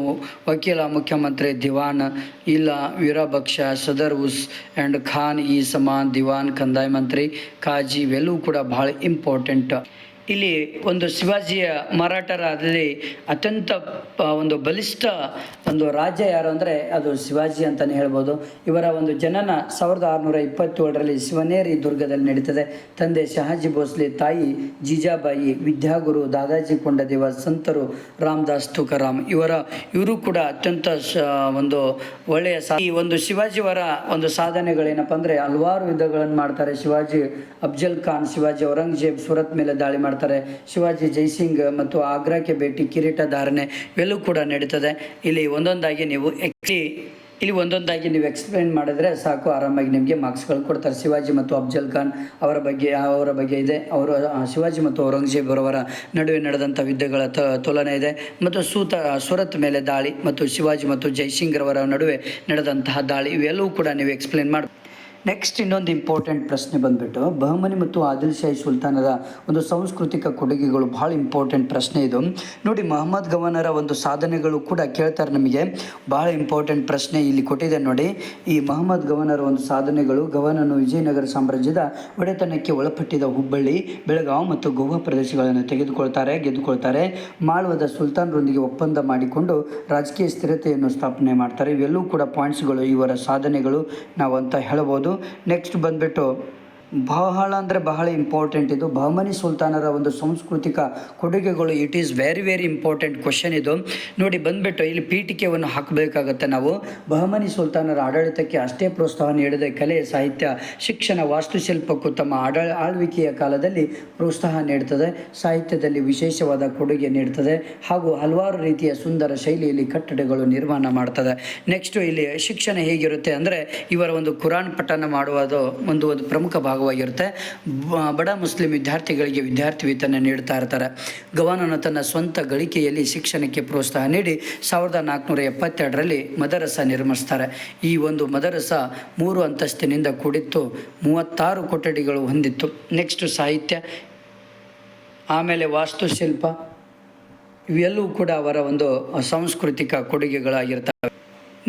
ವಕೀಲ, ಮುಖ್ಯಮಂತ್ರಿ, ದಿವಾನ್, ಇಲ್ಲ ವೀರಭಕ್ಷ, ಸದರ್ ಉಸ್ ಆ್ಯಂಡ್ ಖಾನ್ ಇ ಸಮಾನ್, ದಿವಾನ್, ಕಂದಾಯ ಮಂತ್ರಿ, ಕಾಜಿ ಇವೆಲ್ಲವೂ ಕೂಡ ಬಹಳ ಇಂಪಾರ್ಟೆಂಟ್. ಇಲ್ಲಿ ಒಂದು ಶಿವಾಜಿಯ ಮರಾಠರಲ್ಲಿ ಅತ್ಯಂತ ಒಂದು ಬಲಿಷ್ಠ ಒಂದು ರಾಜ್ಯ ಯಾರು ಅಂದರೆ ಅದು ಶಿವಾಜಿ ಅಂತಲೇ ಹೇಳ್ಬೋದು. ಇವರ ಒಂದು ಜನನ 1627ರಲ್ಲಿ ಶಿವನೇರಿ ದುರ್ಗದಲ್ಲಿ ನಡೀತದೆ. ತಂದೆ ಶಹಾಜಿ ಭೋಸ್ಲೆ, ತಾಯಿ ಜೀಜಾಬಾಯಿ, ವಿದ್ಯಾಗುರು ದಾದಾಜಿ ಕೊಂಡದೇವ, ಸಂತರು ರಾಮದಾಸ್ ತುಕಾರಾಮ್ ಇವರು ಕೂಡ ಅತ್ಯಂತ ಒಂದು ಒಳ್ಳೆಯ ಈ ಒಂದು ಶಿವಾಜಿಯವರ ಒಂದು ಸಾಧನೆಗಳೇನಪ್ಪ ಅಂದರೆ ಹಲವಾರು ಯುದ್ಧಗಳನ್ನು ಮಾಡ್ತಾರೆ. ಶಿವಾಜಿ ಅಫ್ಜಲ್ ಖಾನ್, ಶಿವಾಜಿ ಔರಂಗಜೇಬ್ ಸೂರತ್ ಮೇಲೆ ದಾಳಿ ಮಾಡ್ತಾರೆ. ಶಿವಾಜಿ ಜೈಸಿಂಗ್ ಮತ್ತು ಆಗ್ರಾಕ್ಕೆ ಭೇಟಿ, ಕಿರೀಟ ಧಾರಣೆ ಇವೆಲ್ಲವೂ ಕೂಡ ನಡೀತದೆ. ಇಲ್ಲಿ ಒಂದೊಂದಾಗಿ ನೀವು ಎಕ್ಸ್ಪ್ಲೈನ್ ಮಾಡಿದ್ರೆ ಸಾಕು, ಆರಾಮಾಗಿ ನಿಮಗೆ ಮಾರ್ಕ್ಸ್ಗಳು ಕೊಡ್ತಾರೆ. ಶಿವಾಜಿ ಮತ್ತು ಅಫ್ಜಲ್ ಖಾನ್ ಅವರ ಬಗ್ಗೆ ಇದೆ. ಅವರು ಶಿವಾಜಿ ಮತ್ತು ಔರಂಗಜೇಬ್ ಅವರ ನಡುವೆ ನಡೆದಂಥ ಯುದ್ಧಗಳ ತುಲನೆ ಇದೆ. ಮತ್ತು ಸೂರತ್ ಮೇಲೆ ದಾಳಿ ಮತ್ತು ಶಿವಾಜಿ ಮತ್ತು ಜೈಸಿಂಗ್ ಅವರ ನಡುವೆ ನಡೆದಂತಹ ದಾಳಿ ಇವೆಲ್ಲವೂ ಕೂಡ ನೀವು ಎಕ್ಸ್ಪ್ಲೈನ್ ಮಾಡಿ. ನೆಕ್ಸ್ಟ್ ಇನ್ನೊಂದು ಇಂಪಾರ್ಟೆಂಟ್ ಪ್ರಶ್ನೆ ಬಂದುಬಿಟ್ಟು ಬಹಮನಿ ಮತ್ತು ಆದಿಲ್ ಶಾಹಿ ಸುಲ್ತಾನರ ಒಂದು ಸಾಂಸ್ಕೃತಿಕ ಕೊಡುಗೆಗಳು. ಭಾಳ ಇಂಪಾರ್ಟೆಂಟ್ ಪ್ರಶ್ನೆ ಇದು ನೋಡಿ. ಮಹಮ್ಮದ್ ಗವನರ ಒಂದು ಸಾಧನೆಗಳು ಕೂಡ ಕೇಳ್ತಾರೆ ನಮಗೆ. ಭಾಳ ಇಂಪಾರ್ಟೆಂಟ್ ಪ್ರಶ್ನೆ ಇಲ್ಲಿ ಕೊಟ್ಟಿದೆ ನೋಡಿ. ಈ ಮಹಮ್ಮದ್ ಗವನರ ಒಂದು ಸಾಧನೆಗಳು. ಗವನನು ವಿಜಯನಗರ ಸಾಮ್ರಾಜ್ಯದ ಒಡೆತನಕ್ಕೆ ಒಳಪಟ್ಟಿದ್ದ ಹುಬ್ಬಳ್ಳಿ, ಬೆಳಗಾವಿ ಮತ್ತು ಗೋವಾ ಪ್ರದೇಶಗಳನ್ನು ಗೆದ್ದುಕೊಳ್ತಾರೆ. ಮಾಳ್ವದ ಸುಲ್ತಾನರೊಂದಿಗೆ ಒಪ್ಪಂದ ಮಾಡಿಕೊಂಡು ರಾಜಕೀಯ ಸ್ಥಿರತೆಯನ್ನು ಸ್ಥಾಪನೆ ಮಾಡ್ತಾರೆ. ಇವೆಲ್ಲವೂ ಕೂಡ ಪಾಯಿಂಟ್ಸ್ಗಳು, ಇವರ ಸಾಧನೆಗಳು ನಾವು ಅಂತ ಹೇಳ್ಬೋದು. ನೆಕ್ಸ್ಟ್ ಬಂದ್ಬಿಟ್ಟು ಬಹಳ ಇಂಪಾರ್ಟೆಂಟ್ ಇದು ಬಹಮನಿ ಸುಲ್ತಾನರ ಒಂದು ಸಾಂಸ್ಕೃತಿಕ ಕೊಡುಗೆಗಳು. It is very important question ಇದು ನೋಡಿ. ಬಂದ್ಬಿಟ್ಟು ಇಲ್ಲಿ ಪೀಠಿಕೆಯನ್ನು ಹಾಕಬೇಕಾಗತ್ತೆ ನಾವು. ಬಹಮನಿ ಸುಲ್ತಾನರ ಆಡಳಿತಕ್ಕೆ ಅಷ್ಟೇ ಪ್ರೋತ್ಸಾಹ ನೀಡಿದ ಕಲೆ, ಸಾಹಿತ್ಯ, ಶಿಕ್ಷಣ, ವಾಸ್ತುಶಿಲ್ಪಕ್ಕೂ ತಮ್ಮ ಆಳ್ವಿಕೆಯ ಕಾಲದಲ್ಲಿ ಪ್ರೋತ್ಸಾಹ ನೀಡುತ್ತದೆ. ಸಾಹಿತ್ಯದಲ್ಲಿ ವಿಶೇಷವಾದ ಕೊಡುಗೆ ನೀಡುತ್ತದೆ ಹಾಗೂ ಹಲವಾರು ರೀತಿಯ ಸುಂದರ ಶೈಲಿಯಲ್ಲಿ ಕಟ್ಟಡಗಳು ನಿರ್ಮಾಣ ಮಾಡ್ತದೆ. ನೆಕ್ಸ್ಟು ಇಲ್ಲಿ ಶಿಕ್ಷಣ ಹೇಗಿರುತ್ತೆ ಅಂದರೆ, ಇವರ ಒಂದು ಕುರಾನ್ ಪಠಣ ಮಾಡುವುದು ಒಂದು ಪ್ರಮುಖ ಭಾಗವಾಗಿರುತ್ತೆ. ಬಡ ಮುಸ್ಲಿಂ ವಿದ್ಯಾರ್ಥಿಗಳಿಗೆ ವಿದ್ಯಾರ್ಥಿ ವೇತನ ನೀಡ್ತಾ ಇರ್ತಾರೆ. ಗವರ್ನರ್ ತನ್ನ ಸ್ವಂತ ಗಳಿಕೆಯಲ್ಲಿ ಶಿಕ್ಷಣಕ್ಕೆ ಪ್ರೋತ್ಸಾಹ ನೀಡಿ 1472ರಲ್ಲಿ ಮದರಸ ನಿರ್ಮಿಸ್ತಾರೆ. ಈ ಒಂದು ಮದರಸ 3 ಅಂತಸ್ತಿನಿಂದ ಕೂಡಿತ್ತು, 36 ಕೊಠಡಿಗಳು ಹೊಂದಿತ್ತು. ನೆಕ್ಸ್ಟ್ ಸಾಹಿತ್ಯ, ಆಮೇಲೆ ವಾಸ್ತುಶಿಲ್ಪ ಇವೆಲ್ಲವೂ ಕೂಡ ಅವರ ಒಂದು ಸಾಂಸ್ಕೃತಿಕ ಕೊಡುಗೆಗಳಾಗಿರ್ತವೆ.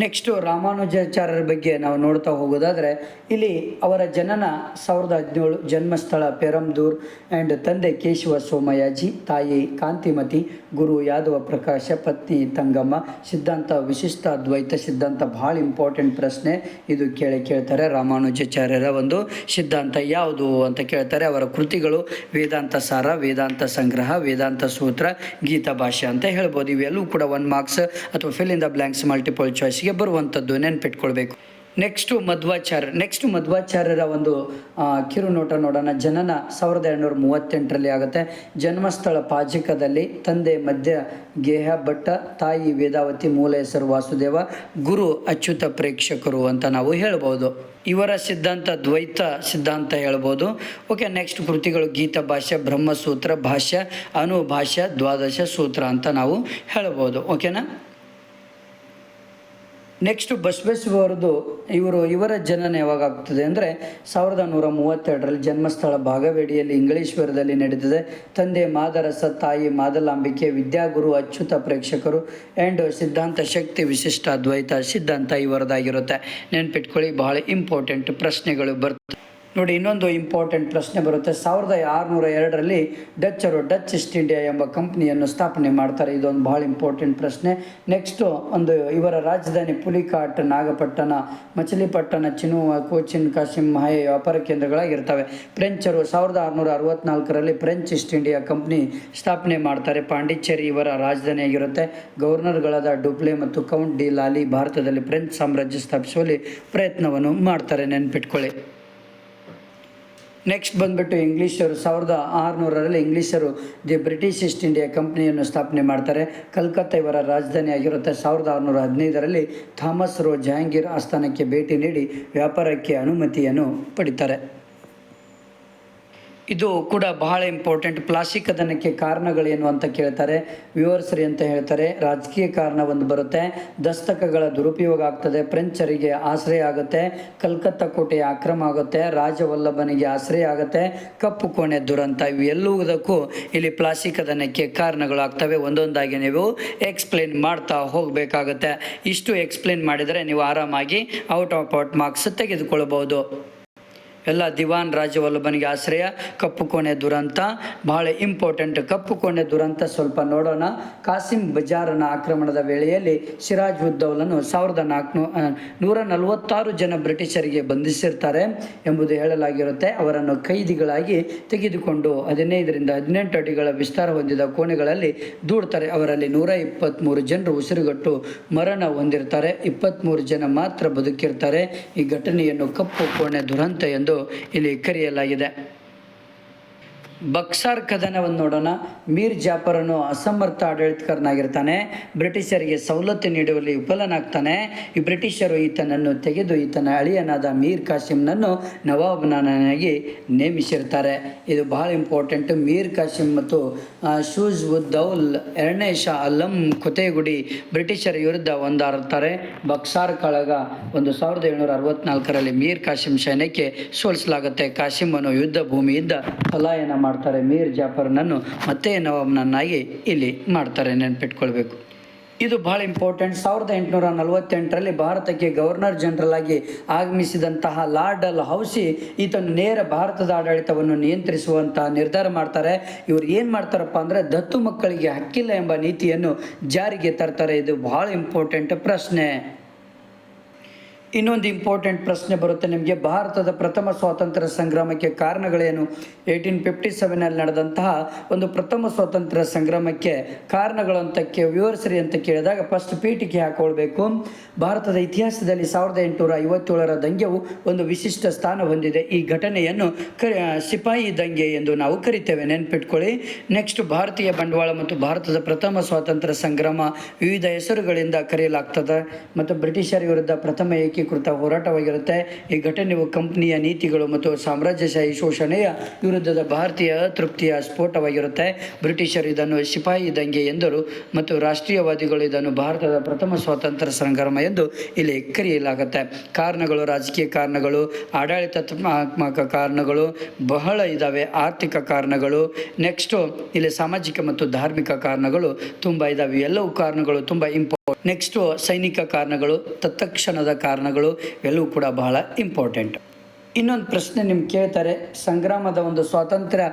ನೆಕ್ಸ್ಟು ರಾಮಾನುಜಾಚಾರ್ಯರ ಬಗ್ಗೆ ನಾವು ನೋಡ್ತಾ ಹೋಗೋದಾದರೆ, ಇಲ್ಲಿ ಅವರ ಜನನ 1017, ಜನ್ಮಸ್ಥಳ ಪೆರಂದೂರ್ ಆ್ಯಂಡ್ ತಂದೆ ಕೇಶವ ಸೋಮಯಾಜಿ, ತಾಯಿ ಕಾಂತಿಮತಿ, ಗುರು ಯಾದವ ಪ್ರಕಾಶ, ಪತ್ನಿ ತಂಗಮ್ಮ. ಸಿದ್ಧಾಂತ ವಿಶಿಷ್ಟ ಅದ್ವೈತ ಸಿದ್ಧಾಂತ. ಭಾಳ ಇಂಪಾರ್ಟೆಂಟ್ ಪ್ರಶ್ನೆ ಇದು ಕೇಳ್ತಾರೆ. ರಾಮಾನುಜಾಚಾರ್ಯರ ಒಂದು ಸಿದ್ಧಾಂತ ಯಾವುದು ಅಂತ ಕೇಳ್ತಾರೆ. ಅವರ ಕೃತಿಗಳು ವೇದಾಂತ ಸಾರ, ವೇದಾಂತ ಸಂಗ್ರಹ, ವೇದಾಂತ ಸೂತ್ರ, ಗೀತಾ ಭಾಷೆ ಅಂತ ಹೇಳ್ಬೋದು. ಇವೆಲ್ಲವೂ ಕೂಡ 1 ಮಾರ್ಕ್ಸ್ ಅಥವಾ fill in the blanks multiple choice ಬರುವಂಥದ್ದು, ನೆನ್ಪಿಟ್ಕೊಳ್ಬೇಕು. ನೆಕ್ಸ್ಟು ಮಧ್ವಾಚಾರ್ಯರ ಒಂದು ಕಿರುನೋಟ ನೋಡೋಣ. ಜನನ 1738ರಲ್ಲಿ ಆಗುತ್ತೆ. ಜನ್ಮಸ್ಥಳ ಪಾಜಿಕದಲ್ಲಿ. ತಂದೆ ಮಧ್ಯ ಗೇಹ ಭಟ್ಟ, ತಾಯಿ ವೇದಾವತಿ, ಮೂಲ ಹೆಸರು ವಾಸುದೇವ, ಗುರು ಅಚ್ಯುತ ಪ್ರೇಕ್ಷಕರು ಅಂತ ನಾವು ಹೇಳ್ಬೋದು. ಇವರ ಸಿದ್ಧಾಂತ ದ್ವೈತ ಸಿದ್ಧಾಂತ ಹೇಳ್ಬೋದು. ಓಕೆ, ನೆಕ್ಸ್ಟ್ ಕೃತಿಗಳು ಗೀತಾ ಭಾಷ್ಯ, ಬ್ರಹ್ಮಸೂತ್ರ, ಭಾಷ್ಯ, ಅನುಭಾಷ್ಯ, ದ್ವಾದಶ ಸೂತ್ರ ಅಂತ ನಾವು ಹೇಳ್ಬೋದು. ಓಕೆನಾ. ನೆಕ್ಸ್ಟ್ ಬಸವೇಶ್ವರದು ಇವರ ಜನನ ಯಾವಾಗ ಆಗ್ತದೆ ಅಂದರೆ 1132ರಲ್ಲಿ ಜನ್ಮಸ್ಥಳ ಬಾಗವೇಡಿಯಲ್ಲಿ ಇಂಗ್ಲೀಶ್ವರದಲ್ಲಿ ನಡೀತದೆ. ತಂದೆ ಮಾದರಸ, ತಾಯಿ ಮಾದಲಾಂಬಿಕೆ, ವಿದ್ಯಾಗುರು ಅಚ್ಯುತ ಪ್ರೇಕ್ಷಕರು ಆ್ಯಂಡ್ ಸಿದ್ಧಾಂತ ಶಕ್ತಿ ವಿಶಿಷ್ಟ ಅದ್ವೈತ ಸಿದ್ಧಾಂತ ಇವರದಾಗಿರುತ್ತೆ. ನೆನ್ಪಿಟ್ಕೊಳ್ಳಿ, ಬಹಳ ಇಂಪಾರ್ಟೆಂಟ್ ಪ್ರಶ್ನೆಗಳು ಬರ್ತವೆ ನೋಡಿ. ಇನ್ನೊಂದು ಇಂಪಾರ್ಟೆಂಟ್ ಪ್ರಶ್ನೆ ಬರುತ್ತೆ. 1602ರಲ್ಲಿ ಡಚ್ಚರು ಡಚ್ ಈಸ್ಟ್ ಇಂಡಿಯಾ ಎಂಬ ಕಂಪ್ನಿಯನ್ನು ಸ್ಥಾಪನೆ ಮಾಡ್ತಾರೆ. ಇದೊಂದು ಭಾಳ ಇಂಪಾರ್ಟೆಂಟ್ ಪ್ರಶ್ನೆ. ನೆಕ್ಸ್ಟು ಇವರ ರಾಜಧಾನಿ ಪುಲಿಕಾಟ್, ನಾಗಪಟ್ಟಣ, ಮಚಿಲಿಪಟ್ಟಣ, ಚಿನುವಾ, ಕೋಚಿನ್, ಕಾಶಿಂ, ಮಾಹೆ ವ್ಯಾಪಾರ ಕೇಂದ್ರಗಳಾಗಿರ್ತವೆ. ಫ್ರೆಂಚರು 1664ರಲ್ಲಿ ಫ್ರೆಂಚ್ ಈಸ್ಟ್ ಇಂಡಿಯಾ ಕಂಪ್ನಿ ಸ್ಥಾಪನೆ ಮಾಡ್ತಾರೆ. ಪಾಂಡಿಚೇರಿ ಇವರ ರಾಜಧಾನಿಯಾಗಿರುತ್ತೆ. ಗವರ್ನರ್ಗಳಾದ ಡುಪ್ಲೆ ಮತ್ತು ಕೌಂಟ್ ಡಿ ಲಾಲಿ ಭಾರತದಲ್ಲಿ ಫ್ರೆಂಚ್ ಸಾಮ್ರಾಜ್ಯ ಸ್ಥಾಪಿಸುವಲ್ಲಿ ಪ್ರಯತ್ನವನ್ನು ಮಾಡ್ತಾರೆ. ನೆನ್ಪಿಟ್ಕೊಳ್ಳಿ. ನೆಕ್ಸ್ಟ್ ಬಂದುಬಿಟ್ಟು ಇಂಗ್ಲೀಷರು 1600ರಲ್ಲಿ ಇಂಗ್ಲೀಷರು ದಿ ಬ್ರಿಟಿಷ್ ಈಸ್ಟ್ ಇಂಡಿಯಾ ಕಂಪ್ನಿಯನ್ನು ಸ್ಥಾಪನೆ ಮಾಡ್ತಾರೆ. ಕಲ್ಕತ್ತಾ ಇವರ ರಾಜಧಾನಿ ಆಗಿರುತ್ತೆ. 1615ರಲ್ಲಿ ಥಾಮಸ್ ರೋ ಜಹಾಂಗೀರ್ ಆಸ್ಥಾನಕ್ಕೆ ಭೇಟಿ ನೀಡಿ ವ್ಯಾಪಾರಕ್ಕೆ ಅನುಮತಿಯನ್ನು ಪಡಿತಾರೆ. ಇದು ಕೂಡ ಬಹಳ ಇಂಪಾರ್ಟೆಂಟ್. ಪ್ಲಾಸ್ಟಿಕ್ ಕದನಕ್ಕೆ ಕಾರಣಗಳೇನು ಅಂತ ಕೇಳ್ತಾರೆ. ವಿವರ್ಸರಿ ಅಂತ ಹೇಳ್ತಾರೆ. ರಾಜಕೀಯ ಕಾರಣ ಒಂದು ಬರುತ್ತೆ. ದಸ್ತಕಗಳ ದುರುಪಯೋಗ ಆಗ್ತದೆ. ಫ್ರೆಂಚರಿಗೆ ಆಶ್ರಯ ಆಗುತ್ತೆ. ಕಲ್ಕತ್ತಾ ಕೋಟೆಯ ಆಕ್ರಮ ಆಗುತ್ತೆ. ರಾಜವಲ್ಲಭನಿಗೆ ಆಶ್ರಯ ಆಗುತ್ತೆ. ಕಪ್ಪು ಕೋಣೆ ದುರಂತ. ಇವೆಲ್ಲವುದಕ್ಕೂ ಇಲ್ಲಿ ಪ್ಲಾಸ್ಟಿಕ್ ಕದನಕ್ಕೆ ಕಾರಣಗಳಾಗ್ತವೆ. ಒಂದೊಂದಾಗಿ ನೀವು ಎಕ್ಸ್ಪ್ಲೇನ್ ಮಾಡ್ತಾ ಹೋಗಬೇಕಾಗುತ್ತೆ. ಇಷ್ಟು ಎಕ್ಸ್ಪ್ಲೇನ್ ಮಾಡಿದರೆ ನೀವು ಆರಾಮಾಗಿ ಔಟ್ ಮಾರ್ಕ್ಸ್ ತೆಗೆದುಕೊಳ್ಬೋದು. ಎಲ್ಲ ದಿವಾನ್ ರಾಜವಲ್ಲಭನಿಗೆ ಆಶ್ರಯ, ಕಪ್ಪು ಕೋಣೆ ದುರಂತ ಬಹಳ ಇಂಪಾರ್ಟೆಂಟ್. ಕಪ್ಪು ಕೋಣೆ ದುರಂತ ಸ್ವಲ್ಪ ನೋಡೋಣ. ಕಾಸಿಂ ಬಜಾರನ ಆಕ್ರಮಣದ ವೇಳೆಯಲ್ಲಿ ಸಿರಾಜ್ ಉದ್ ದೌಲನು 1446 ಜನ ಬ್ರಿಟಿಷರಿಗೆ ಬಂಧಿಸಿರ್ತಾರೆ ಎಂಬುದು ಹೇಳಲಾಗಿರುತ್ತೆ. ಅವರನ್ನು ಕೈದಿಗಳಾಗಿ ತೆಗೆದುಕೊಂಡು 15ರಿಂದ 18 ಅಡಿಗಳ ವಿಸ್ತಾರ ಹೊಂದಿದ ಕೋಣೆಗಳಲ್ಲಿ ದೂಡ್ತಾರೆ. ಅವರಲ್ಲಿ 123 ಜನರು ಉಸಿರುಗಟ್ಟು ಮರಣ ಹೊಂದಿರ್ತಾರೆ. 23 ಜನ ಮಾತ್ರ ಬದುಕಿರ್ತಾರೆ. ಈ ಘಟನೆಯನ್ನು ಕಪ್ಪು ಕೋಣೆ ದುರಂತ ಎಂದು ಇಲ್ಲಿ ಕರೆಯಲಾಗಿದೆ. ಬಕ್ಸಾರ್ ಕದನವನ್ನು ನೋಡೋಣ. ಮೀರ್ ಜಾಫರನು ಅಸಮರ್ಥ ಆಡಳಿತಗಾರನಾಗಿರ್ತಾನೆ. ಬ್ರಿಟಿಷರಿಗೆ ಸವಲತ್ತು ನೀಡುವಲ್ಲಿ ವಿಫಲನಾಗ್ತಾನೆ. ಈ ಬ್ರಿಟಿಷರು ಈತನನ್ನು ತೆಗೆದು ಈತನ ಅಳಿಯನಾದ ಮೀರ್ ಕಾಸಿಂನನ್ನು ನವಾಬನಾಗಿ ನೇಮಿಸಿರ್ತಾರೆ. ಇದು ಬಹಳ ಇಂಪಾರ್ಟೆಂಟ್. ಮೀರ್ ಕಾಸಿಂ ಮತ್ತು ಶೂಜ್ ಉದ್ ದೌಲ್, ಎರಡನೇ ಶಾ ಅಲಂ ಕುತೇಗುಡಿ ಬ್ರಿಟಿಷರ ವಿರುದ್ಧ ಒಂದಾರುತ್ತಾರೆ. ಬಕ್ಸಾರ್ ಕಾಳಗ 1764ರಲ್ಲಿ ಮೀರ್ ಕಾಸಿಂ ಸೈನ್ಯಕ್ಕೆ ಸೋಲಿಸಲಾಗುತ್ತೆ. ಕಾಸಿಮನು ಯುದ್ಧ ಭೂಮಿಯಿಂದ ಪಲಾಯನ ಮಾಡ್ತಾರೆ. ಮೀರ್ ಜಾಫರ್ನನ್ನು ಮತ್ತೆ ನವಾಬನನ್ನಾಗಿ ಇಲ್ಲಿ ಮಾಡ್ತಾರೆ. ನೆನ್ಪಿಟ್ಕೊಳ್ಬೇಕು. ಇದು ಬಹಳ ಇಂಪಾರ್ಟೆಂಟ್. 1848ರಲ್ಲಿ ಭಾರತಕ್ಕೆ ಗವರ್ನರ್ ಜನರಲ್ ಆಗಿ ಆಗಮಿಸಿದಂತಹ ಲಾರ್ಡ್ ಡಲ್ ಹೌಸಿ ಈತನು ನೇರ ಭಾರತದ ಆಡಳಿತವನ್ನು ನಿಯಂತ್ರಿಸುವಂತಹ ನಿರ್ಧಾರ ಮಾಡ್ತಾರೆ. ಇವರು ಏನು ಮಾಡ್ತಾರಪ್ಪ ಅಂದರೆ ದತ್ತು ಮಕ್ಕಳಿಗೆ ಹಕ್ಕಿಲ್ಲ ಎಂಬ ನೀತಿಯನ್ನು ಜಾರಿಗೆ ತರ್ತಾರೆ. ಇದು ಬಹಳ ಇಂಪಾರ್ಟೆಂಟ್ ಪ್ರಶ್ನೆ. ಇನ್ನೊಂದು ಇಂಪಾರ್ಟೆಂಟ್ ಪ್ರಶ್ನೆ ಬರುತ್ತೆ ನಿಮಗೆ. ಭಾರತದ ಪ್ರಥಮ ಸ್ವಾತಂತ್ರ್ಯ ಸಂಗ್ರಾಮಕ್ಕೆ ಕಾರಣಗಳೇನು? 1857ನಲ್ಲಿ ನಡೆದಂತಹ ಒಂದು ಪ್ರಥಮ ಸ್ವಾತಂತ್ರ್ಯ ಸಂಗ್ರಾಮಕ್ಕೆ ಕಾರಣಗಳು ಅಂತ ವಿವರಿಸ್ರಿ ಅಂತ ಕೇಳಿದಾಗ ಫಸ್ಟ್ ಪೀಠಿಕೆ ಹಾಕೊಳ್ಬೇಕು. ಭಾರತದ ಇತಿಹಾಸದಲ್ಲಿ 1857ರ ದಂಗೆಯು ಒಂದು ವಿಶಿಷ್ಟ ಸ್ಥಾನ ಹೊಂದಿದೆ. ಈ ಘಟನೆಯನ್ನು ಸಿಪಾಯಿ ದಂಗೆ ಎಂದು ನಾವು ಕರಿತೇವೆ. ನೆನ್ಪಿಟ್ಕೊಳ್ಳಿ. ನೆಕ್ಸ್ಟ್ ಭಾರತೀಯ ಬಂಡವಾಳ ಮತ್ತು ಭಾರತದ ಪ್ರಥಮ ಸ್ವಾತಂತ್ರ್ಯ ಸಂಗ್ರಾಮ ವಿವಿಧ ಹೆಸರುಗಳಿಂದ ಕರೆಯಲಾಗ್ತದೆ ಮತ್ತು ಬ್ರಿಟಿಷರ ವಿರುದ್ಧ ಪ್ರಥಮ ಏಕೀಕೃತ ಹೋರಾಟವಾಗಿರುತ್ತೆ. ಈ ಘಟನೆಯು ಕಂಪನಿಯ ನೀತಿಗಳು ಮತ್ತು ಸಾಮ್ರಾಜ್ಯಶಾಹಿ ಶೋಷಣೆಯ ವಿರುದ್ಧದ ಭಾರತೀಯ ಅತೃಪ್ತಿಯ ಸ್ಫೋಟವಾಗಿರುತ್ತೆ. ಬ್ರಿಟಿಷರು ಇದನ್ನು ಸಿಪಾಯಿ ದಂಗೆ ಎಂದರು ಮತ್ತು ರಾಷ್ಟ್ರೀಯವಾದಿಗಳು ಇದನ್ನು ಭಾರತದ ಪ್ರಥಮ ಸ್ವಾತಂತ್ರ್ಯ ಸಂಗ್ರಾಮ ಎಂದು ಇಲ್ಲಿ ಕರೆಯಲಾಗುತ್ತೆ. ಕಾರಣಗಳು, ರಾಜಕೀಯ ಕಾರಣಗಳು, ಆಡಳಿತಾತ್ಮಕ ಕಾರಣಗಳು ಬಹಳ ಇದ್ದಾವೆ. ಆರ್ಥಿಕ ಕಾರಣಗಳು, ನೆಕ್ಸ್ಟು ಇಲ್ಲಿ ಸಾಮಾಜಿಕ ಮತ್ತು ಧಾರ್ಮಿಕ ಕಾರಣಗಳು ತುಂಬ ಇದ್ದಾವೆ. ಎಲ್ಲವೂ ಕಾರಣಗಳು ತುಂಬ ನೆಕ್ಸ್ಟು ಸೈನಿಕ ಕಾರಣಗಳು, ತತ್ಕ್ಷಣದ ಕಾರಣಗಳು ಎಲ್ಲವೂ ಕೂಡ ಬಹಳ ಇಂಪಾರ್ಟೆಂಟ್. ಇನ್ನೊಂದು ಪ್ರಶ್ನೆ ನಿಮ್ಗೆ ಕೇಳ್ತಾರೆ. ಸಂಗ್ರಾಮದ ಒಂದು ಸ್ವಾತಂತ್ರ್ಯ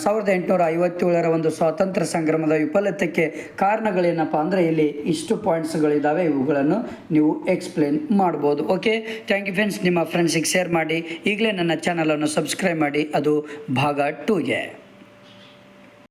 1857ರ ಒಂದು ಸ್ವಾತಂತ್ರ್ಯ ಸಂಗ್ರಾಮದ ವಿಫಲತೆಗೆ ಕಾರಣಗಳೇನಪ್ಪ ಅಂದರೆ ಇಲ್ಲಿ ಇಷ್ಟು ಪಾಯಿಂಟ್ಸ್ಗಳಿದ್ದಾವೆ. ಇವುಗಳನ್ನು ನೀವು ಎಕ್ಸ್ಪ್ಲೇನ್ ಮಾಡ್ಬೋದು. Okay, thank you friends. ನಿಮ್ಮ ಫ್ರೆಂಡ್ಸಿಗೆ ಶೇರ್ ಮಾಡಿ. ಈಗಲೇ ನನ್ನ ಚಾನಲನ್ನು ಸಬ್ಸ್ಕ್ರೈಬ್ ಮಾಡಿ. ಅದು ಭಾಗ 2ಗೆ.